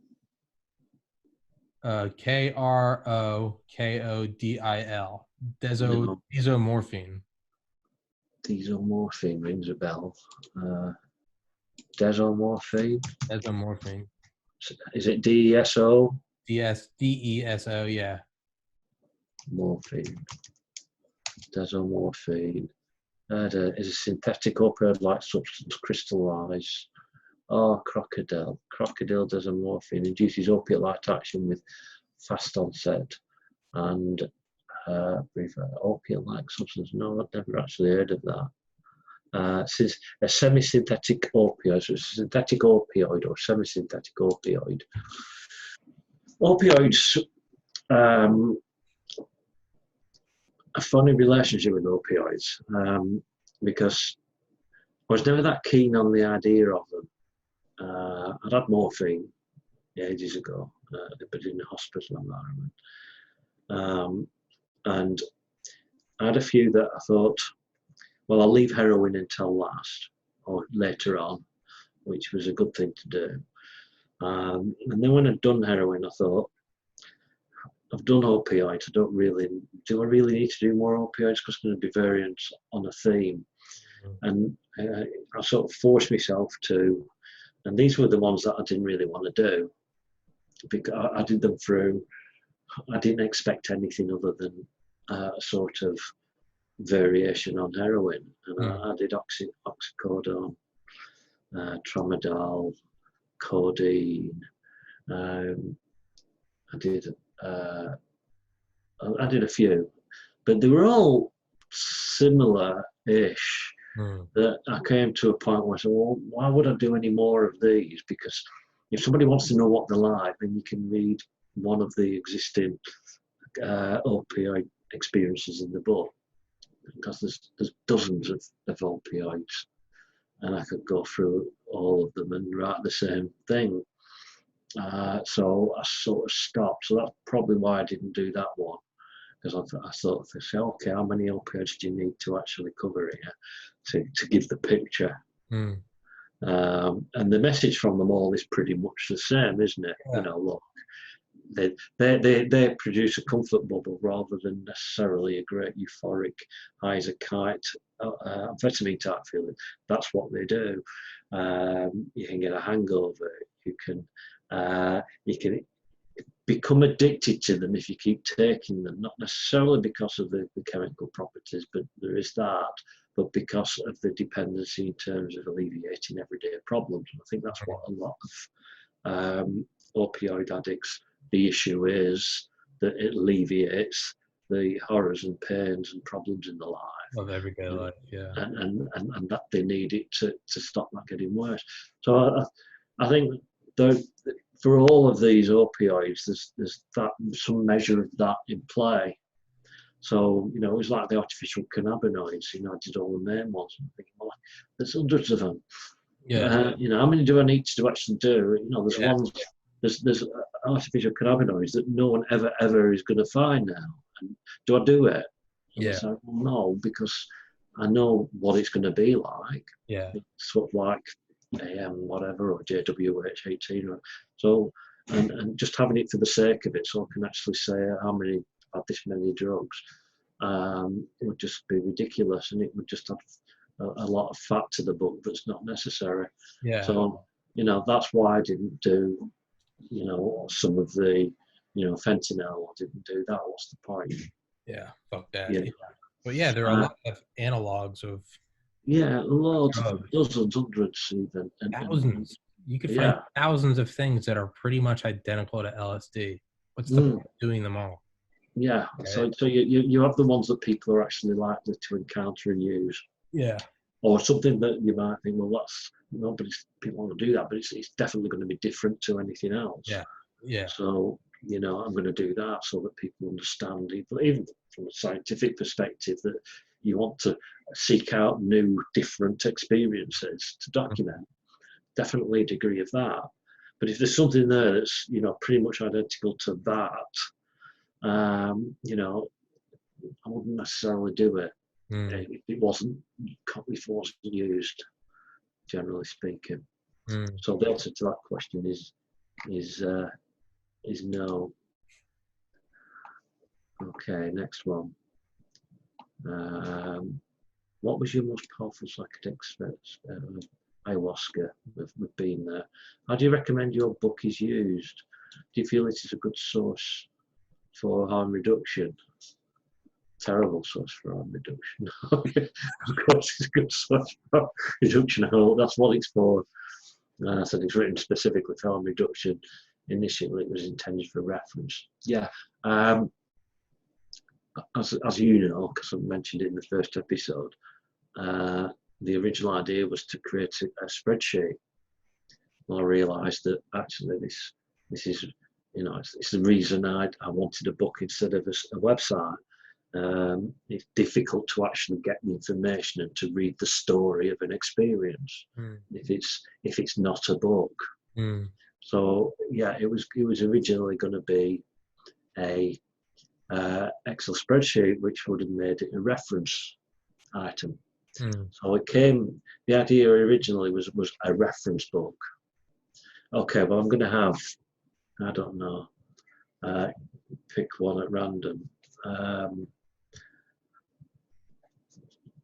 Krocodil. Desomorphine. Desomorphine rings a bell. Desomorphine. Desomorphine. Is it DESO? DESO, yeah. Morphine. Desomorphine. Is a synthetic opioid-like substance crystallized. Crocodile. Crocodile desomorphine induces opiate-like action with fast onset and brief opiate-like substance. No, I've never actually heard of that. Since a semi-synthetic opioid, so it's a synthetic opioid or semi-synthetic opioid. Opioids, a funny relationship with opioids, because I was never that keen on the idea of them. I'd had morphine ages ago, but in a hospital environment. And I had a few that I thought, well, I'll leave heroin until last or later on, which was a good thing to do. And then when I'd done heroin, I thought, I've done opioids. Do I really need to do more opioids? Because there's going to be variants on a theme. And I sort of forced myself to, and these were the ones that I didn't really want to do, because I did them through, I didn't expect anything other than a sort of variation on heroin. And I did oxycodone, tramadol, codeine. I did a few, but they were all similar-ish. That I came to a point where I said, well, why would I do any more of these? Because if somebody wants to know what they're like, then you can read one of the existing opioid experiences in the book, because there's dozens of opioids, and I could go through all of them and write the same thing. So I sort of stopped. So that's probably why I didn't do that one, because I thought, okay, how many opioids do you need to actually cover here to give the picture? And the message from them all is pretty much the same, isn't it? Yeah. Look, they produce a comfort bubble rather than necessarily a great euphoric high as a kite amphetamine type feeling. That's what they do. You can get a hangover. You can become addicted to them if you keep taking them, not necessarily because of the chemical properties, but there is that, but because of the dependency in terms of alleviating everyday problems. And I think that's what a lot of opioid addicts, the issue is that it alleviates the horrors and pains and problems in the life Of everyday life, yeah. and that they need it to stop that getting worse. So I think for all of these opioids, there's that some measure of that in play. So, it was like the artificial cannabinoids, I did all the main ones. I'm thinking, well, there's hundreds of them. Yeah. How many do I need to actually do? There's Yeah. ones, there's artificial cannabinoids that no one ever is going to find now. And do I do it? And Yeah. I said, well, no, because I know what it's going to be like. Yeah. It's sort of like AM whatever or JWH 18 or so, and just having it for the sake of it, so I can actually say how many had this many drugs. It would just be ridiculous, and it would just have a lot of fat to the book that's not necessary. Yeah. So that's why I didn't do some of the fentanyl. I didn't do that. What's the point? Yeah. Fuck that. Yeah. Yeah. But yeah, there are a lot of analogs of loads, drugs. dozens, hundreds, even. Thousands. You could find thousands of things that are pretty much identical to LSD. What's the point of doing them all? Yeah. Right? So you have the ones that people are actually likely to encounter and use. Yeah. Or something that you might think, well, that's people want to do that, but it's definitely going to be different to anything else. Yeah. Yeah. So I'm going to do that so that people understand, even from a scientific perspective, that you want to seek out new, different experiences to document. Definitely a degree of that. But if there's something there that's pretty much identical to that, I wouldn't necessarily do it if it wasn't used, generally speaking. So the answer to that question is no. Okay, next one. What was your most powerful psychedelic experience? Ayahuasca. We've been there. How do you recommend your book is used? Do you feel it is a good source for harm reduction? Terrible source for harm reduction. Of course, it's a good source for harm reduction. That's what it's for. I said it's written specifically for harm reduction. Initially, it was intended for reference. Yeah. As you know, because I mentioned it in the first episode, the original idea was to create a spreadsheet. Well, I realised that actually this is, it's the reason I wanted a book instead of a website. It's difficult to actually get the information and to read the story of an experience if it's not a book. So yeah, it was originally going to be a Excel spreadsheet which would have made it a reference item. So the idea originally was a reference book. Okay, well, I'm going to have, I don't know, pick one at random.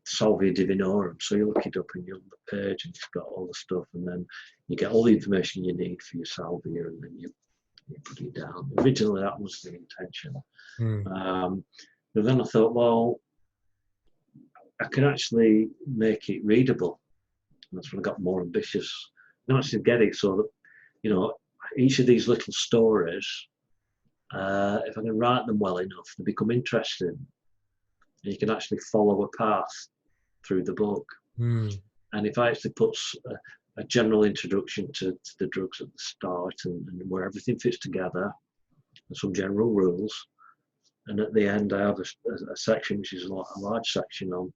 Salvia divinorum. So you look it up and you're on the page and it's got all the stuff, and then you get all the information you need for your salvia, and then you put it down. Originally, that was the intention. But then I thought, well, I can actually make it readable. And that's when I got more ambitious. And actually get it so that, each of these little stories, if I can write them well enough, they become interesting. And you can actually follow a path through the book. And if I actually put a general introduction to the drugs at the start and where everything fits together, and some general rules, and at the end I have a section which is a large section on,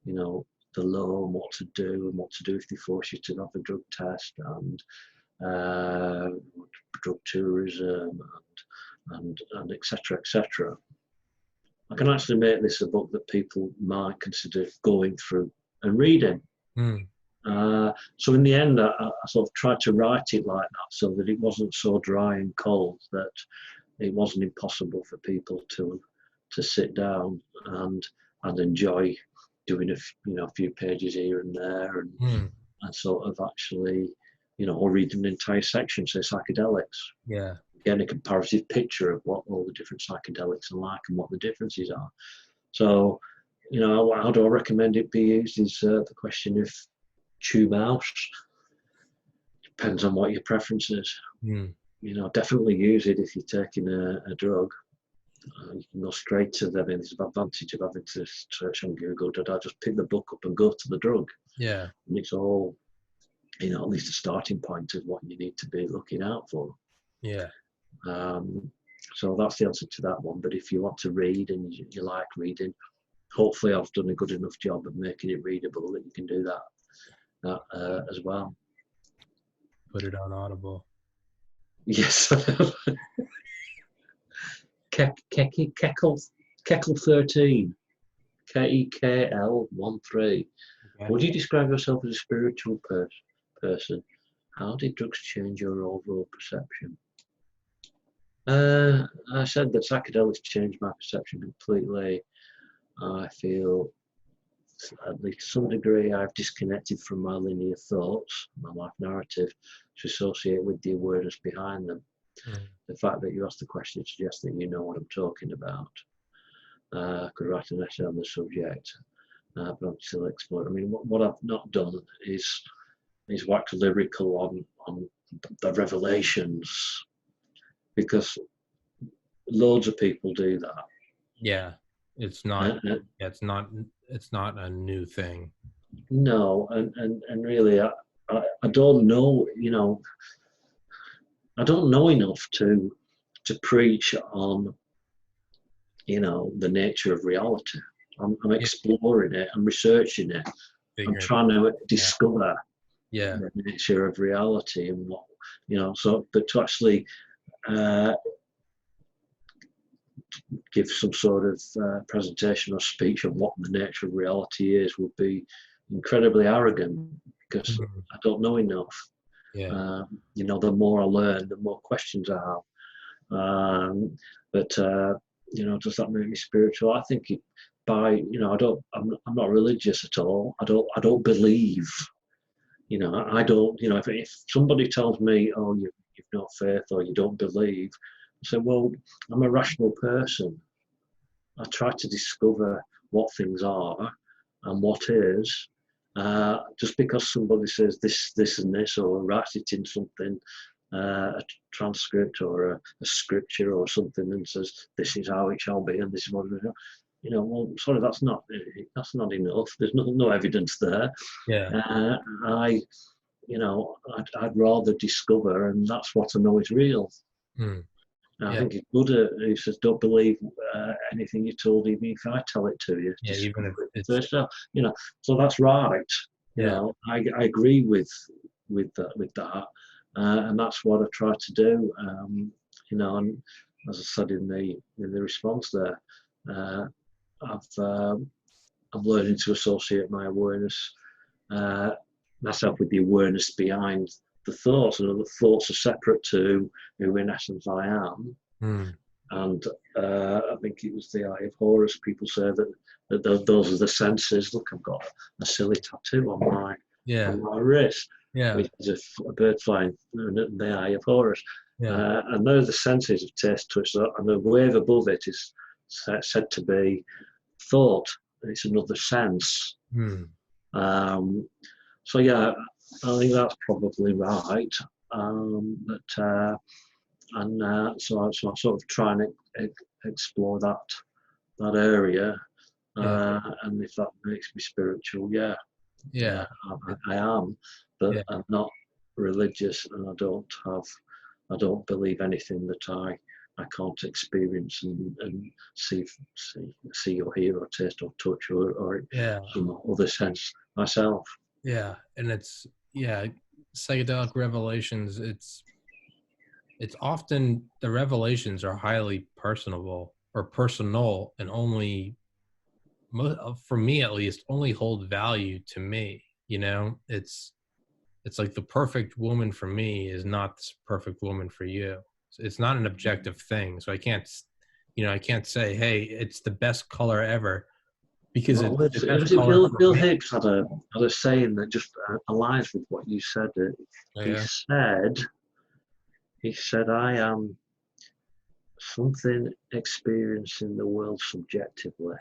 the law and what to do if they force you to have a drug test, and drug tourism and etc. I can actually make this a book that people might consider going through and reading. So in the end, I sort of tried to write it like that so that it wasn't so dry and cold that it wasn't impossible for people to sit down and enjoy doing a few pages here and there, and sort of actually, or read an entire section, say psychedelics. Yeah. Getting a comparative picture of what all the different psychedelics are like and what the differences are. So, how do I recommend it be used is the question of chew mouse. Depends on what your preference is. Definitely use it if you're taking a drug. You can go straight to them. There's an advantage of having to search on Google. Did I just pick the book up and go to the drug? Yeah. And it's all, at least a starting point of what you need to be looking out for. Yeah. So that's the answer to that one. But if you want to read and you like reading, hopefully I've done a good enough job of making it readable that you can do that as well. Put it on Audible. Yes. Kekel 13. KEKL 13. Okay. Would you describe yourself as a spiritual person? How did drugs change your overall perception? I said that psychedelics changed my perception completely. I feel, at least to some degree, I've disconnected from my linear thoughts, my life narrative, to associate with the awareness behind them. The fact that you asked the question suggests that you know what I'm talking about. I could write an essay on the subject, but I'm still exploring. I mean, what I've not done is wax lyrical on the revelations, because loads of people do that. Yeah, it's not. It's not a new thing. No, and really, I don't know. I don't know enough to preach on, the nature of reality. I'm exploring it. I'm researching it. I'm trying to discover the nature of reality and what, but to actually give some sort of presentation or speech on what the nature of reality is would be incredibly arrogant, because I don't know enough. Yeah. The more I learn, the more questions I have. But does that make me spiritual? I think I'm not religious at all. I don't believe. I don't. If somebody tells me, "Oh, you've no faith," or "You don't believe," I say, "Well, I'm a rational person. I try to discover what things are and what is." Just because somebody says this and this, or writes it in something, a transcript or a scripture or something, and says this is how it shall be and this is what it is, well, sorry, that's not enough. There's no evidence there. Yeah. I'd rather discover, and that's what I know is real. I think it's Buddha who says, "Don't believe anything you're told, even if I tell it to you." Yeah, even if it's yourself. So that's right. I agree with that, and that's what I try to do. And as I said in the response there, I'm learning to associate my awareness myself with the awareness behind the thoughts, and the thoughts are separate to who in essence I am. And I think it was the Eye of Horus. People say that those are the senses. Look, I've got a silly tattoo on my wrist, which is a bird flying, the Eye of Horus. And those are the senses of taste, touch, and the wave above it is said to be thought. It's another sense. So yeah, I think that's probably right. So I sort of try and explore that area, and if that makes me spiritual, I am, but I'm not religious, and I don't believe anything that I can't experience and see or hear or taste or touch or some other sense myself. Yeah, and it's psychedelic revelations. It's often the revelations are highly personal, and only, for me at least, only hold value to me. You know, it's like the perfect woman for me is not the perfect woman for you. It's not an objective thing. So I can't, I can't say, hey, it's the best color ever because Well, it's the it best was it color Bill, for Bill me. Hicks had a saying that just aligns with what you said. He Yeah. said, I am something experiencing the world subjectively.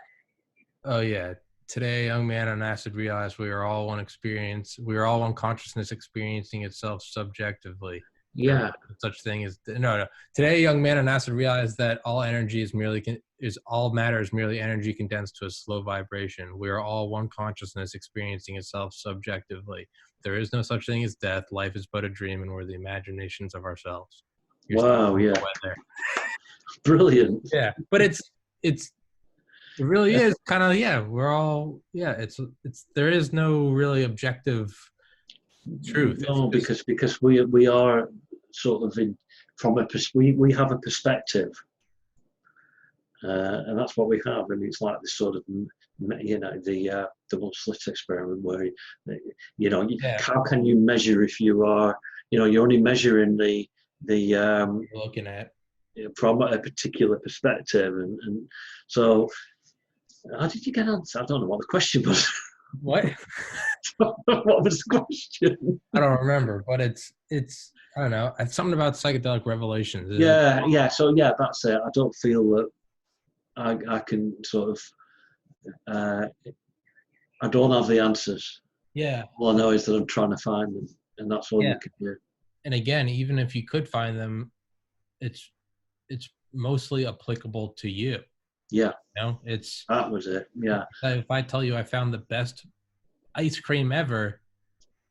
Oh yeah. Today, a young man on acid realized we are all one experience. We are all one consciousness experiencing itself subjectively. There is Yeah. no such thing as no. Today, a young man on acid realized that all energy is all matter is merely energy condensed to a slow vibration. We are all one consciousness experiencing itself subjectively. There is no such thing as death. Life is but a dream, and we're the imaginations of ourselves. You're starting Wow. to Yeah. go in there. Brilliant. Yeah, but it's it really is kind of, yeah, we're all, yeah, it's there is no really objective truth. It's No, just, because we are sort of in from we have a perspective, and that's what we have, and it's like this sort of the slit experiment where yeah, how can you measure if you are you're only measuring the looking at. from a particular perspective, and so how did you get on? I don't know what the question was. What? What was the question? I don't remember, but it's I don't know. It's something about psychedelic revelations. Yeah. So yeah, that's it. I don't feel that I can sort of. Uh, I don't have the answers. Yeah, All I know is that I'm trying to find them, and that's all yeah. you can do. And again, even if you could find them, it's it's mostly applicable to you. Yeah, You know, it's that was it. Yeah, if I tell you I found the best ice cream ever,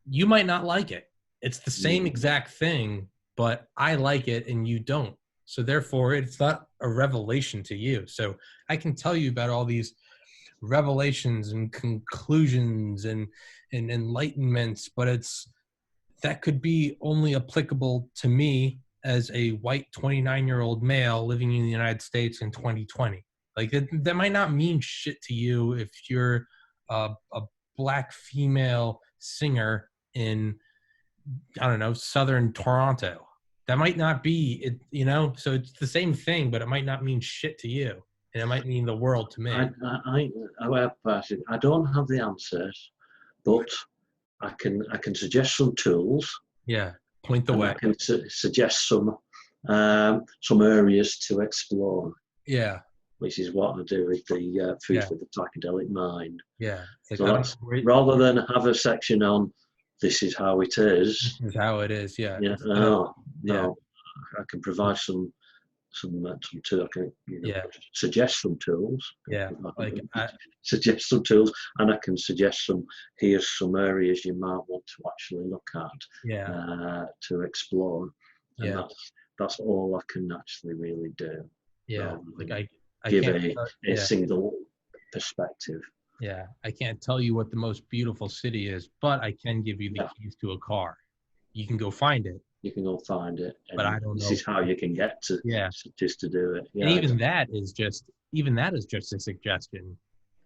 you might not like it. It's the same exact thing, but I like it and you don't. So therefore, it's not a revelation to you. So I can tell you about all these revelations and conclusions and enlightenments, but that could be only applicable to me as a white 29-year-old male living in the United States in 2020. Like that might not mean shit to you if you're a black female singer in, I don't know, southern Toronto. That might not be it, so it's the same thing, but it might not mean shit to you, and it might mean the world to me. I don't have the answers, but I can suggest some tools, Yeah, point the and way. I can suggest some areas to explore, Yeah, which is what I do with the Food yeah, for the Psychedelic Mind. yeah. It's like So I don't that's know where rather than have a section on this is how it is. this is how it is. Yeah, Yeah, instead of, no, yeah, no, I can provide some tools. I can yeah, suggest some tools. yeah. Like Suggest some tools, and I can suggest some. Here's some areas you might want to actually look at yeah, to explore, and yeah, that's all I can actually really do, yeah. rather Like than I give can't. a Yeah, single perspective. yeah. I can't tell you what the most beautiful city is, but I can give you the Yeah, keys to a car. You can go find it, you can go find it, but and I don't this know. is how you can get to Yeah, just to do it. and Yeah, even that is just a suggestion.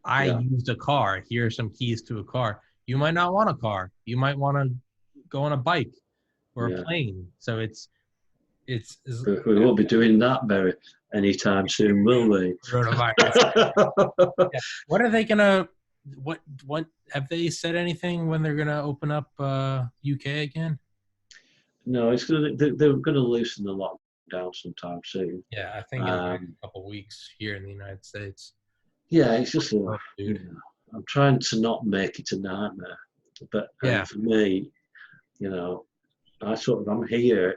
I yeah, used a car. Here are some keys to a car. You might not want a car. You might want to go on a bike or a yeah. plane. So it's We won't be doing that very anytime soon, will we? coronavirus. Yeah. What are they gonna? What have they said anything when they're gonna open up UK again? No, it's gonna, they're going to loosen the lockdown sometime soon. Yeah, I think in the next Um, couple of weeks here in the United States. yeah, it's just Oh, dude. I'm trying to not make it a nightmare, but Yeah, for me, I'm here,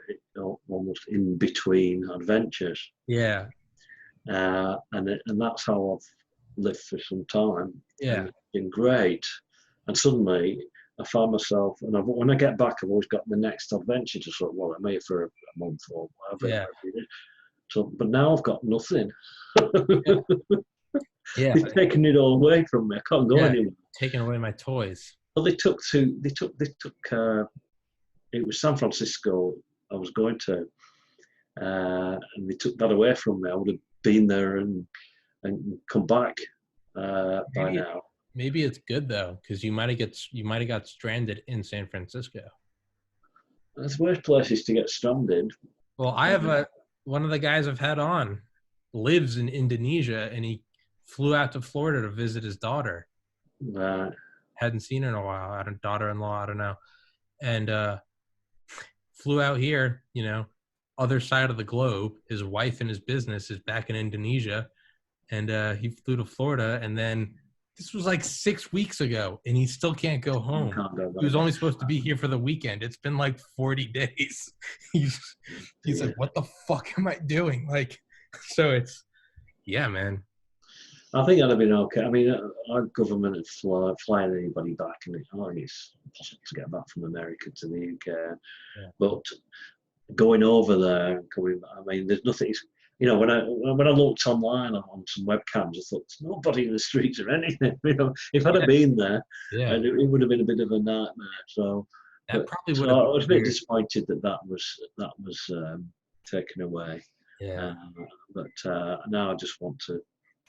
almost in between adventures, yeah, and that's how I've lived for some time, and yeah, it's been great. And suddenly, I found myself, and when I get back, I've always got the next adventure to sort of, well, I'm here for a month or whatever. yeah, So, but now I've got nothing. yeah, yeah, They've taken it all away from me. I can't go yeah. anywhere. Taking away my toys. Well, they took. It was San Francisco I was going to, and they took that away from me. I would have been there and come back by Maybe now. Maybe it's good though, because you might have got stranded in San Francisco. There's worse places to get stranded. Well, I have one of the guys I've had on lives in Indonesia, and he flew out to Florida to visit his daughter. Right. Hadn't seen her in a while. I had a daughter-in-law, I don't know, and flew out here. Other side of the globe. His wife and his business is back in Indonesia, and he flew to Florida, and then this was like 6 weeks ago, and he still can't go home. Can't go He was back. only supposed to be here for the weekend. It's been like 40 days. He's like, what the fuck am I doing? Like, so it's, yeah, man. I think that'd have been okay. I mean, our government had flying anybody back, and it's impossible to get back from America to the UK. Yeah. But going over there and coming, I mean, there's nothing. When I looked online on some webcams, I thought there's nobody in the streets or anything. If I'd have been there, Yeah, it would have been a bit of a nightmare. So, that probably so would have I been was a bit weird. disappointed that was taken away. Yeah, But now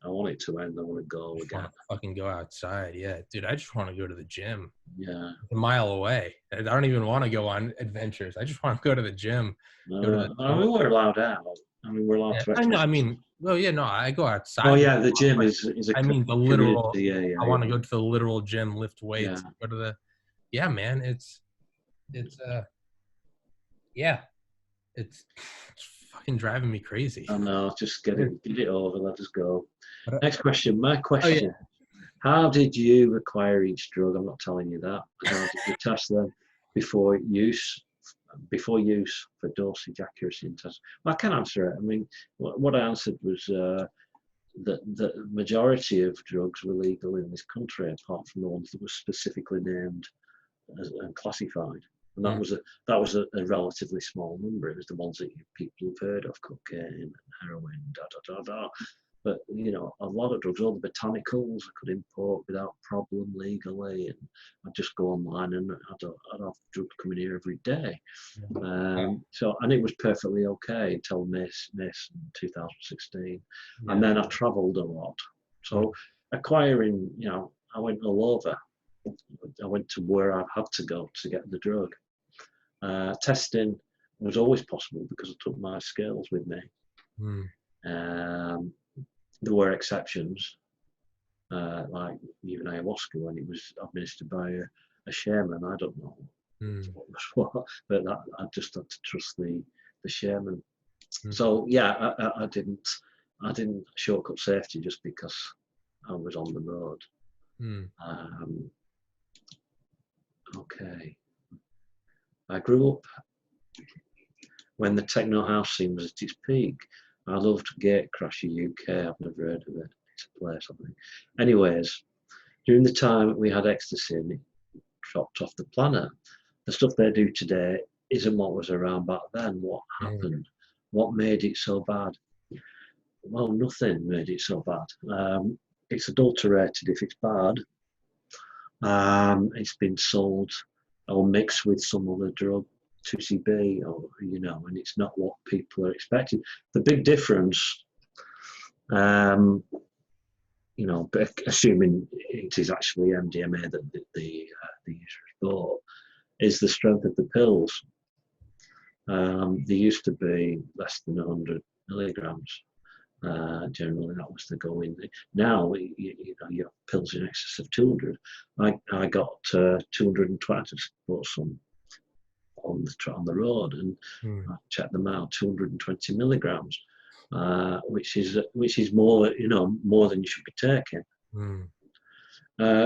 I want it to end. I want to go I just want again. to fucking go outside. Yeah, dude, I just want to go to the gym. Yeah. A mile away. I don't even want to go on adventures. I just want to go to the gym. Go to the I mean, we're allowed out. I mean, we're allowed yeah. to I know. exercise. I mean, well, yeah, no, I go outside. Oh yeah, the gym is a I mean, the community. literal. Yeah. I want to go to the literal gym, lift weights, Yeah. go to the. Yeah, man, it's yeah, it's fucking driving me crazy. I know. Just get it over. Let us go. But, Next question. My question. yeah. How did you acquire each drug? I'm not telling you that. How did you test them before use for dosage accuracy and test? Well, I can answer it. I mean, what I answered was that the majority of drugs were legal in this country, apart from the ones that were specifically named and classified. And that was a relatively small number. It was the ones that people have heard of: cocaine, heroin, But a lot of drugs, all the botanicals, I could import without problem legally, and I'd just go online and I'd have drugs coming here every day. And it was perfectly okay until May in 2016, and then I travelled a lot. So acquiring, I went all over. I went to where I had to go to get the drug. Testing was always possible because I took my scales with me. There were exceptions, like even ayahuasca when it was administered by a shaman. I don't know what was what, but I just had to trust the shaman. So yeah, I didn't shortcut safety just because I was on the road. Okay. I grew up when the techno house scene was at its peak. I loved Gatecrasher UK. I've never heard of it. It's a place, I think. Anyways, during the time we had ecstasy and it dropped off the planet, the stuff they do today isn't what was around back then. What happened? What made it so bad? Well, nothing made it so bad. It's adulterated if it's bad. It's been sold or mixed with some other drug, 2CB, or and it's not what people are expecting. The big difference, but assuming it is actually MDMA that the users bought, is the strength of the pills. They used to be less than 100 milligrams. Generally, that was the going. Now, you have pills in excess of 200. I got 220 to bought some on the road, and I checked them out. 220 milligrams, which is more more than you should be taking.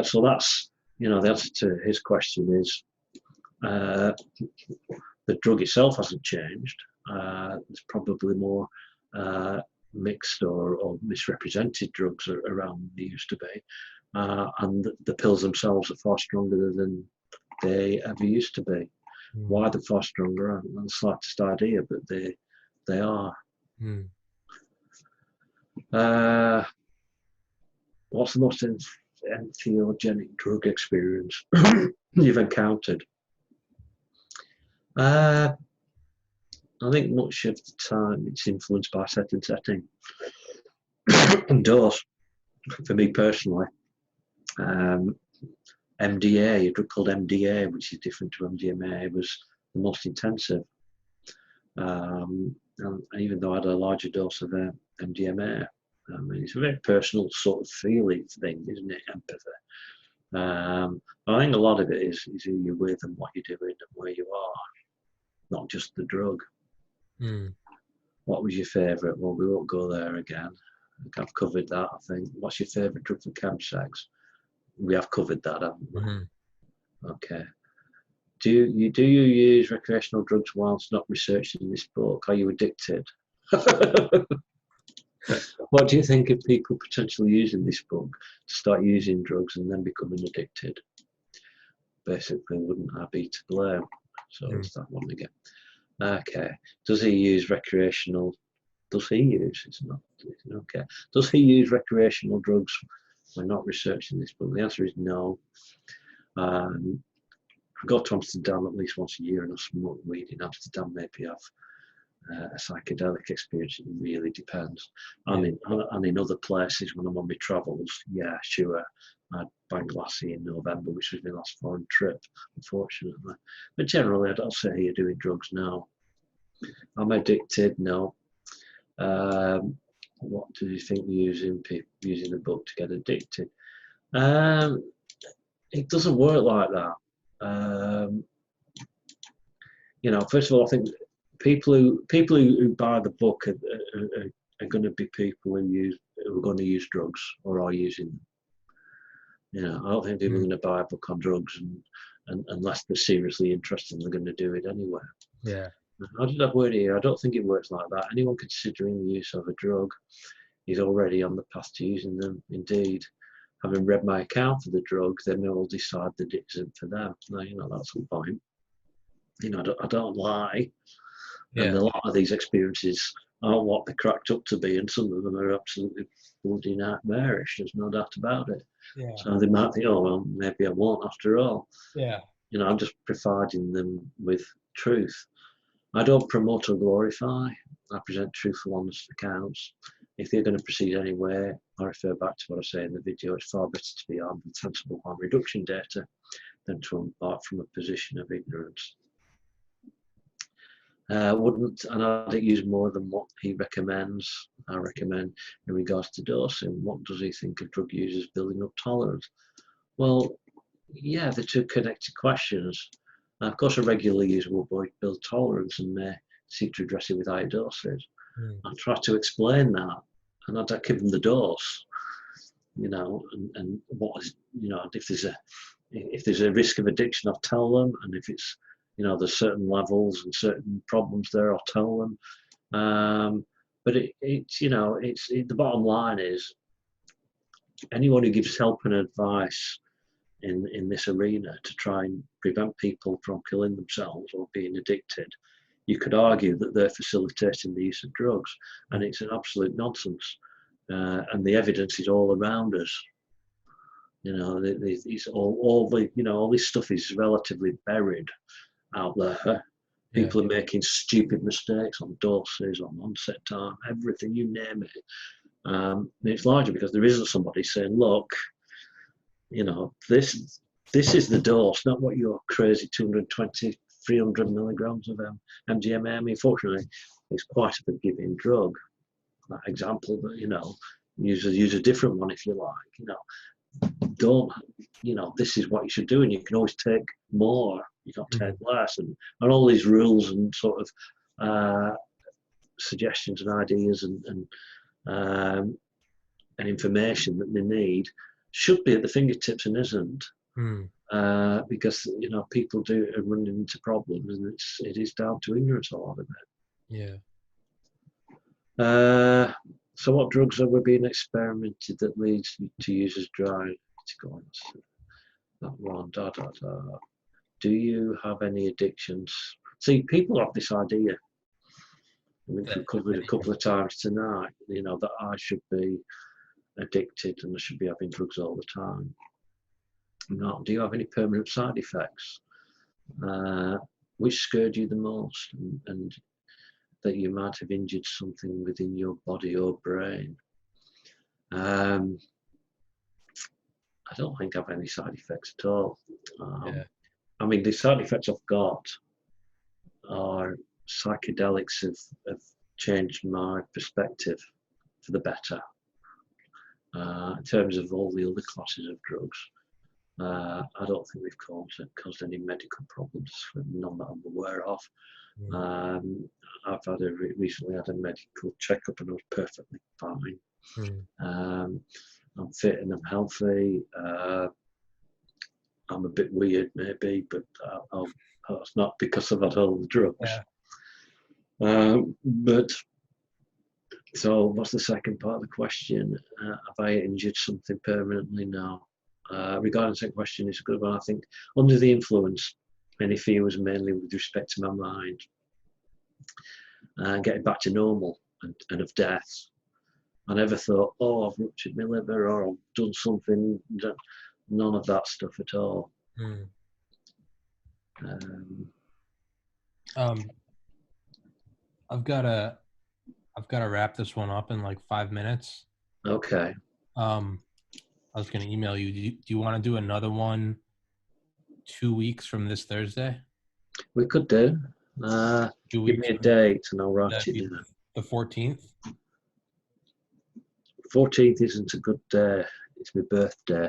So that's the answer to his question is the drug itself hasn't changed. There's probably more mixed or misrepresented drugs around than there used to be, and the pills themselves are far stronger than they ever used to be. Why they're far stronger, I haven't the slightest idea, but they are. What's the most entheogenic drug experience you've encountered? I think much of the time it's influenced by setting and dose. For me personally, Um, MDA, a drug called MDA, which is different to MDMA, was the most intensive. And even though I had a larger dose of MDMA, I mean, it's a very personal sort of feeling thing, isn't it? Empathy. I think a lot of it is who you're with and what you're doing and where you are, not just the drug. What was your favourite? Well, we won't go there again. I've covered that, I think. What's your favourite drug for chemsex? We have covered that, haven't we? Okay. Do you use recreational drugs whilst not researching this book? Are you addicted? What do you think of people potentially using this book to start using drugs and then becoming addicted? Basically, wouldn't I be to blame? So it's that one again. Okay. Does he use recreational? Does he use? It's not. Okay. Does he use recreational drugs when not researching this book? The answer is no. I go to Amsterdam at least once a year and I smoke weed in Amsterdam. Maybe have a psychedelic experience. It really depends. And in other places when I'm on my travels, yeah, sure. I had Bangladesh in November, which was my last foreign trip, unfortunately. But generally, I don't say you're doing drugs now. I'm addicted, no. What do you think using the book to get addicted? It doesn't work like that. First of all, I think people who buy the book are going to be people who are going to use drugs or are using them. I don't think people are going to buy a book on drugs and unless they're seriously interested, they're going to do it anyway. Yeah. I did that word here. I don't think it works like that. Anyone considering the use of a drug is already on the path to using them. Indeed, having read my account for the drug, they may all decide that it isn't for them. Now, that's the point. I don't lie. Yeah. And a lot of these experiences aren't what they're cracked up to be, and some of them are absolutely bloody nightmarish. There's no doubt about it. Yeah. So they might think, oh, well, maybe I won't after all. Yeah. I'm just providing them with truth. I don't promote or glorify. I present truthful, honest accounts. If they're going to proceed anyway, I refer back to what I say in the video. It's far better to be armed with sensible harm reduction data than to embark from a position of ignorance. And I don't use more than what he recommends. I recommend in regards to dosing. What does he think of drug users building up tolerance? Well, yeah, the two connected questions. Now, of course, a regular user will build tolerance and may seek to address it with higher doses. I try to explain that, and I don't give them the dose, and what is, if there's a risk of addiction, I'll tell them, and if it's, there's certain levels and certain problems there, I'll tell them. But the bottom line is, anyone who gives help and advice in this arena to try and prevent people from killing themselves or being addicted, you could argue that they're facilitating the use of drugs, and it's an absolute nonsense. And the evidence is all around us. It's all this stuff is relatively buried out there. People are making stupid mistakes on doses, on onset time, everything, you name it. And it's largely because there isn't somebody saying, look, this is the dose, not what your crazy 220, 300 milligrams of MDMA. I mean, fortunately, it's quite a forgiving drug. That example, but use a different one if you like. Don't, this is what you should do, and you can always take more. You can't take less, and all these rules and sort of suggestions and ideas and information that they need should be at the fingertips and isn't. Because people do run into problems, and it is down to ignorance, a lot of it. Yeah. So what drugs are we being experimented that leads you to users dry to go on that one? Do you have any addictions? See, people have this idea, we've covered a couple of times tonight, that I should be addicted and I should be having drugs all the time. No. Do you have any permanent side effects? Which scared you the most, and that you might have injured something within your body or brain? I don't think I have any side effects at all. Yeah. I mean, the side effects I've got are psychedelics have changed my perspective for the better. In terms of all the other classes of drugs, I don't think they've caused any medical problems, none that I'm aware of. I've recently had a medical checkup and I was perfectly fine. I'm fit and I'm healthy. I'm a bit weird maybe, but that's not because I've had all the drugs. But so what's the second part of the question? Have I injured something permanently? No. Regarding the second question, it's a good one. I think under the influence, any fear was mainly with respect to my mind and getting back to normal and of death. I never thought, oh, I've ruptured my liver or I've done something. None of that stuff at all. I've got to wrap this one up in like 5 minutes. Okay. I was going to email you. Do you want to do another one 2 weeks from this Thursday? We could do. Give me a date and I'll write it down. The 14th? 14th isn't a good day. It's my birthday.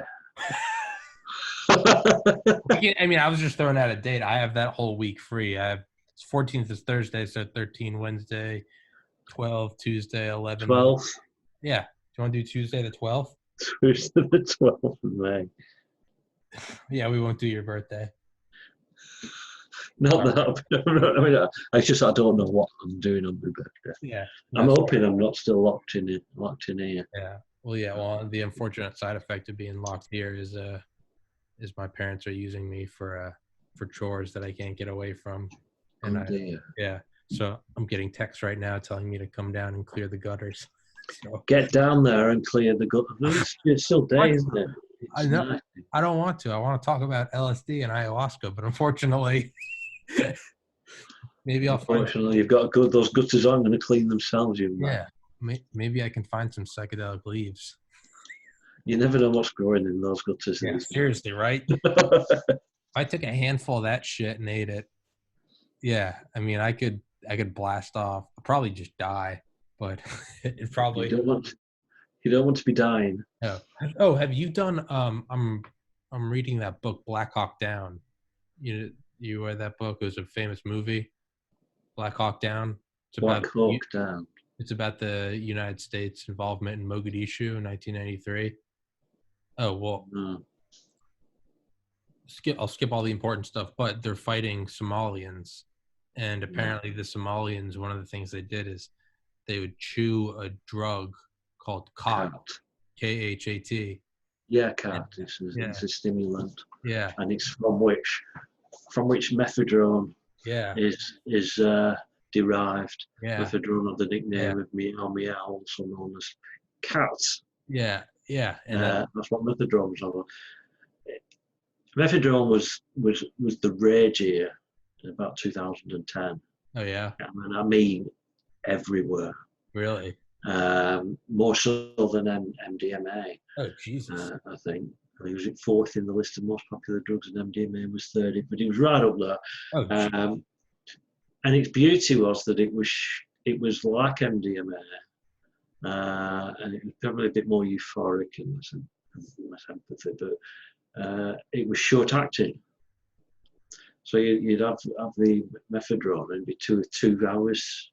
I mean, I was just throwing out a date. I have that whole week free. 14th is Thursday, so 13 Wednesday, 12 Tuesday, 11. 12th? Yeah. Do you want to do Tuesday the 12th? Tuesday the 12th of May. Yeah, we won't do your birthday. Not that. I mean, it's just I don't know what I'm doing on my birthday. Yeah. I'm hoping I'm not still locked in here. Yeah. Well, the unfortunate side effect of being locked here is my parents are using me for chores that I can't get away from. And yeah. So I'm getting texts right now telling me to come down and clear the gutters. So. Get down there and clear the gutters. It's still day, isn't it? I know. Nice. I don't want to. I want to talk about LSD and ayahuasca, but unfortunately, maybe I'll find. Unfortunately, you've got those gutters aren't going to clean themselves. Maybe I can find some psychedelic leaves. You never know what's growing in those gutters. Yeah, seriously, right? If I took a handful of that shit and ate it, yeah, I mean, I could blast off. I'd probably just die, but it probably. You don't want to be dying. No. Oh, have you done? I'm reading that book, Black Hawk Down. You read that book? It was a famous movie, Black Hawk Down. Down. It's about the United States involvement in Mogadishu in 1993. Oh well. No. I'll skip all the important stuff, but they're fighting Somalians, and apparently the Somalians, one of the things they did is they would chew a drug called khat, Khat. Yeah, khat. It's a stimulant. Yeah, and it's from which methadone. Is derived. Yeah, methadone, the nickname of meow, also known as cats. Yeah, and that's what methadone was. Methadone was the rage here in about 2010. Oh yeah. I mean everywhere. Really? More so than MDMA. Oh Jesus! I think he was at fourth in the list of most popular drugs, and MDMA was third, but he was right up there. Oh, and its beauty was that it was like MDMA, and it was probably a bit more euphoric and less empathy, but it was short acting. So you'd have the methadone and it'd be 2 hours,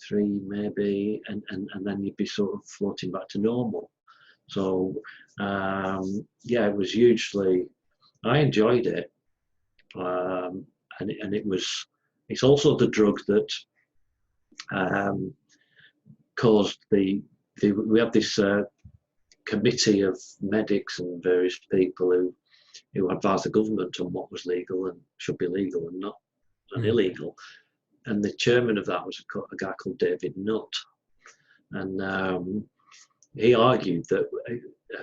3 maybe, and then you'd be sort of floating back to normal. So it was hugely. I enjoyed it, and it's also the drug that caused we have this committee of medics and various people who advise the government on what was legal and should be legal and not illegal. And the chairman of that was a guy called David Nutt. And he argued that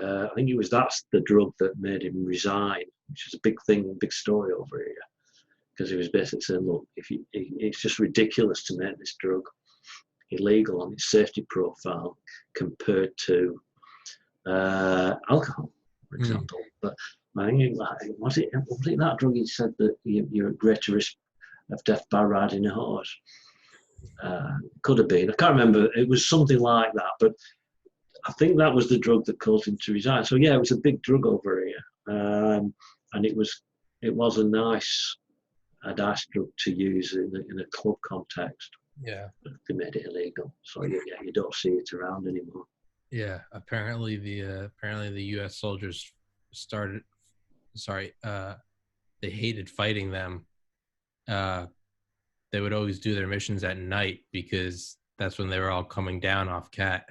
I think that's the drug that made him resign, which is a big story over here. Because he was basically saying, look, it's just ridiculous to make this drug illegal on its safety profile compared to alcohol. for example. But was it that drug he said that you're at greater risk of death by riding a horse? Could have been. I can't remember. It was something like that, but I think that was the drug that caused him to resign. So yeah, it was a big drug over here, and it was a nice drug to use in a club context. Yeah, they made it illegal, so you don't see it around anymore. Yeah, apparently the U.S. soldiers they hated fighting them. They would always do their missions at night because that's when they were all coming down off Cat.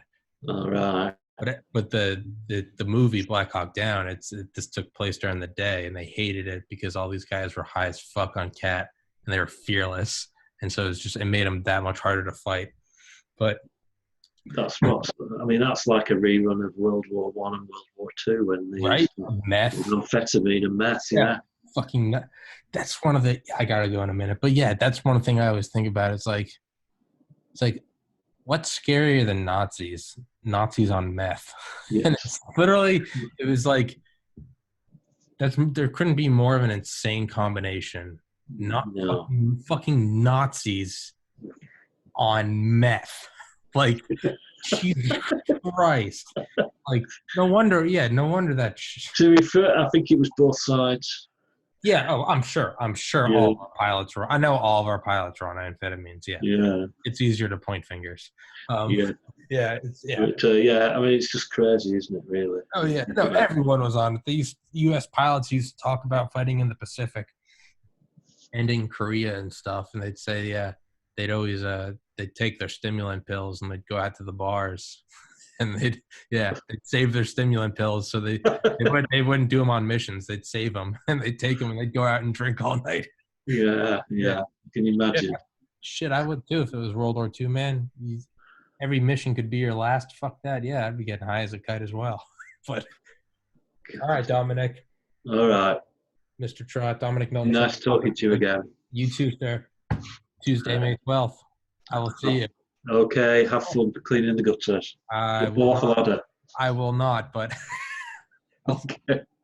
All right. But the movie Black Hawk Down, this took place during the day, and they hated it because all these guys were high as fuck on Cat, and they were fearless, and so it made them that much harder to fight. But that's like a rerun of World War I and World War II when the meth, amphetamine and meth, fucking nut. That's one of the. I gotta go in a minute, but yeah, that's one thing I always think about. It's like, what's scarier than Nazis? Nazis on meth. Yes. And it's literally, it was like, there couldn't be more of an insane combination. Fucking Nazis on meth. Like, Jesus Christ. Like, no wonder that. To be fair, I think it was both sides. Yeah, I'm sure all of our pilots were. I know all of our pilots were on amphetamines. Yeah. Yeah. It's easier to point fingers. Yeah. But, I mean, it's just crazy, isn't it? Really. Oh yeah. No, everyone was on it. These U.S. pilots used to talk about fighting in the Pacific, and in Korea and stuff, and they'd say, they'd always they'd take their stimulant pills and they'd go out to the bars. And they'd save their stimulant pills so they wouldn't do them on missions. They'd save them and they'd take them and they'd go out and drink all night. Yeah. Can you imagine? Yeah. Shit, I would too if it was World War II, man. Every mission could be your last. Fuck that. Yeah, I'd be getting high as a kite as well. But all right, Dominic. All right, Mr. Trott, Dominic Milton. Nice talking to you again. You too, sir. Tuesday, May 12th. I will see you. Okay, have fun cleaning the gutters. I will not, but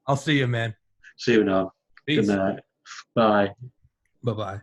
I'll see you, man. See you now. Peace. Good night. Bye. Bye-bye.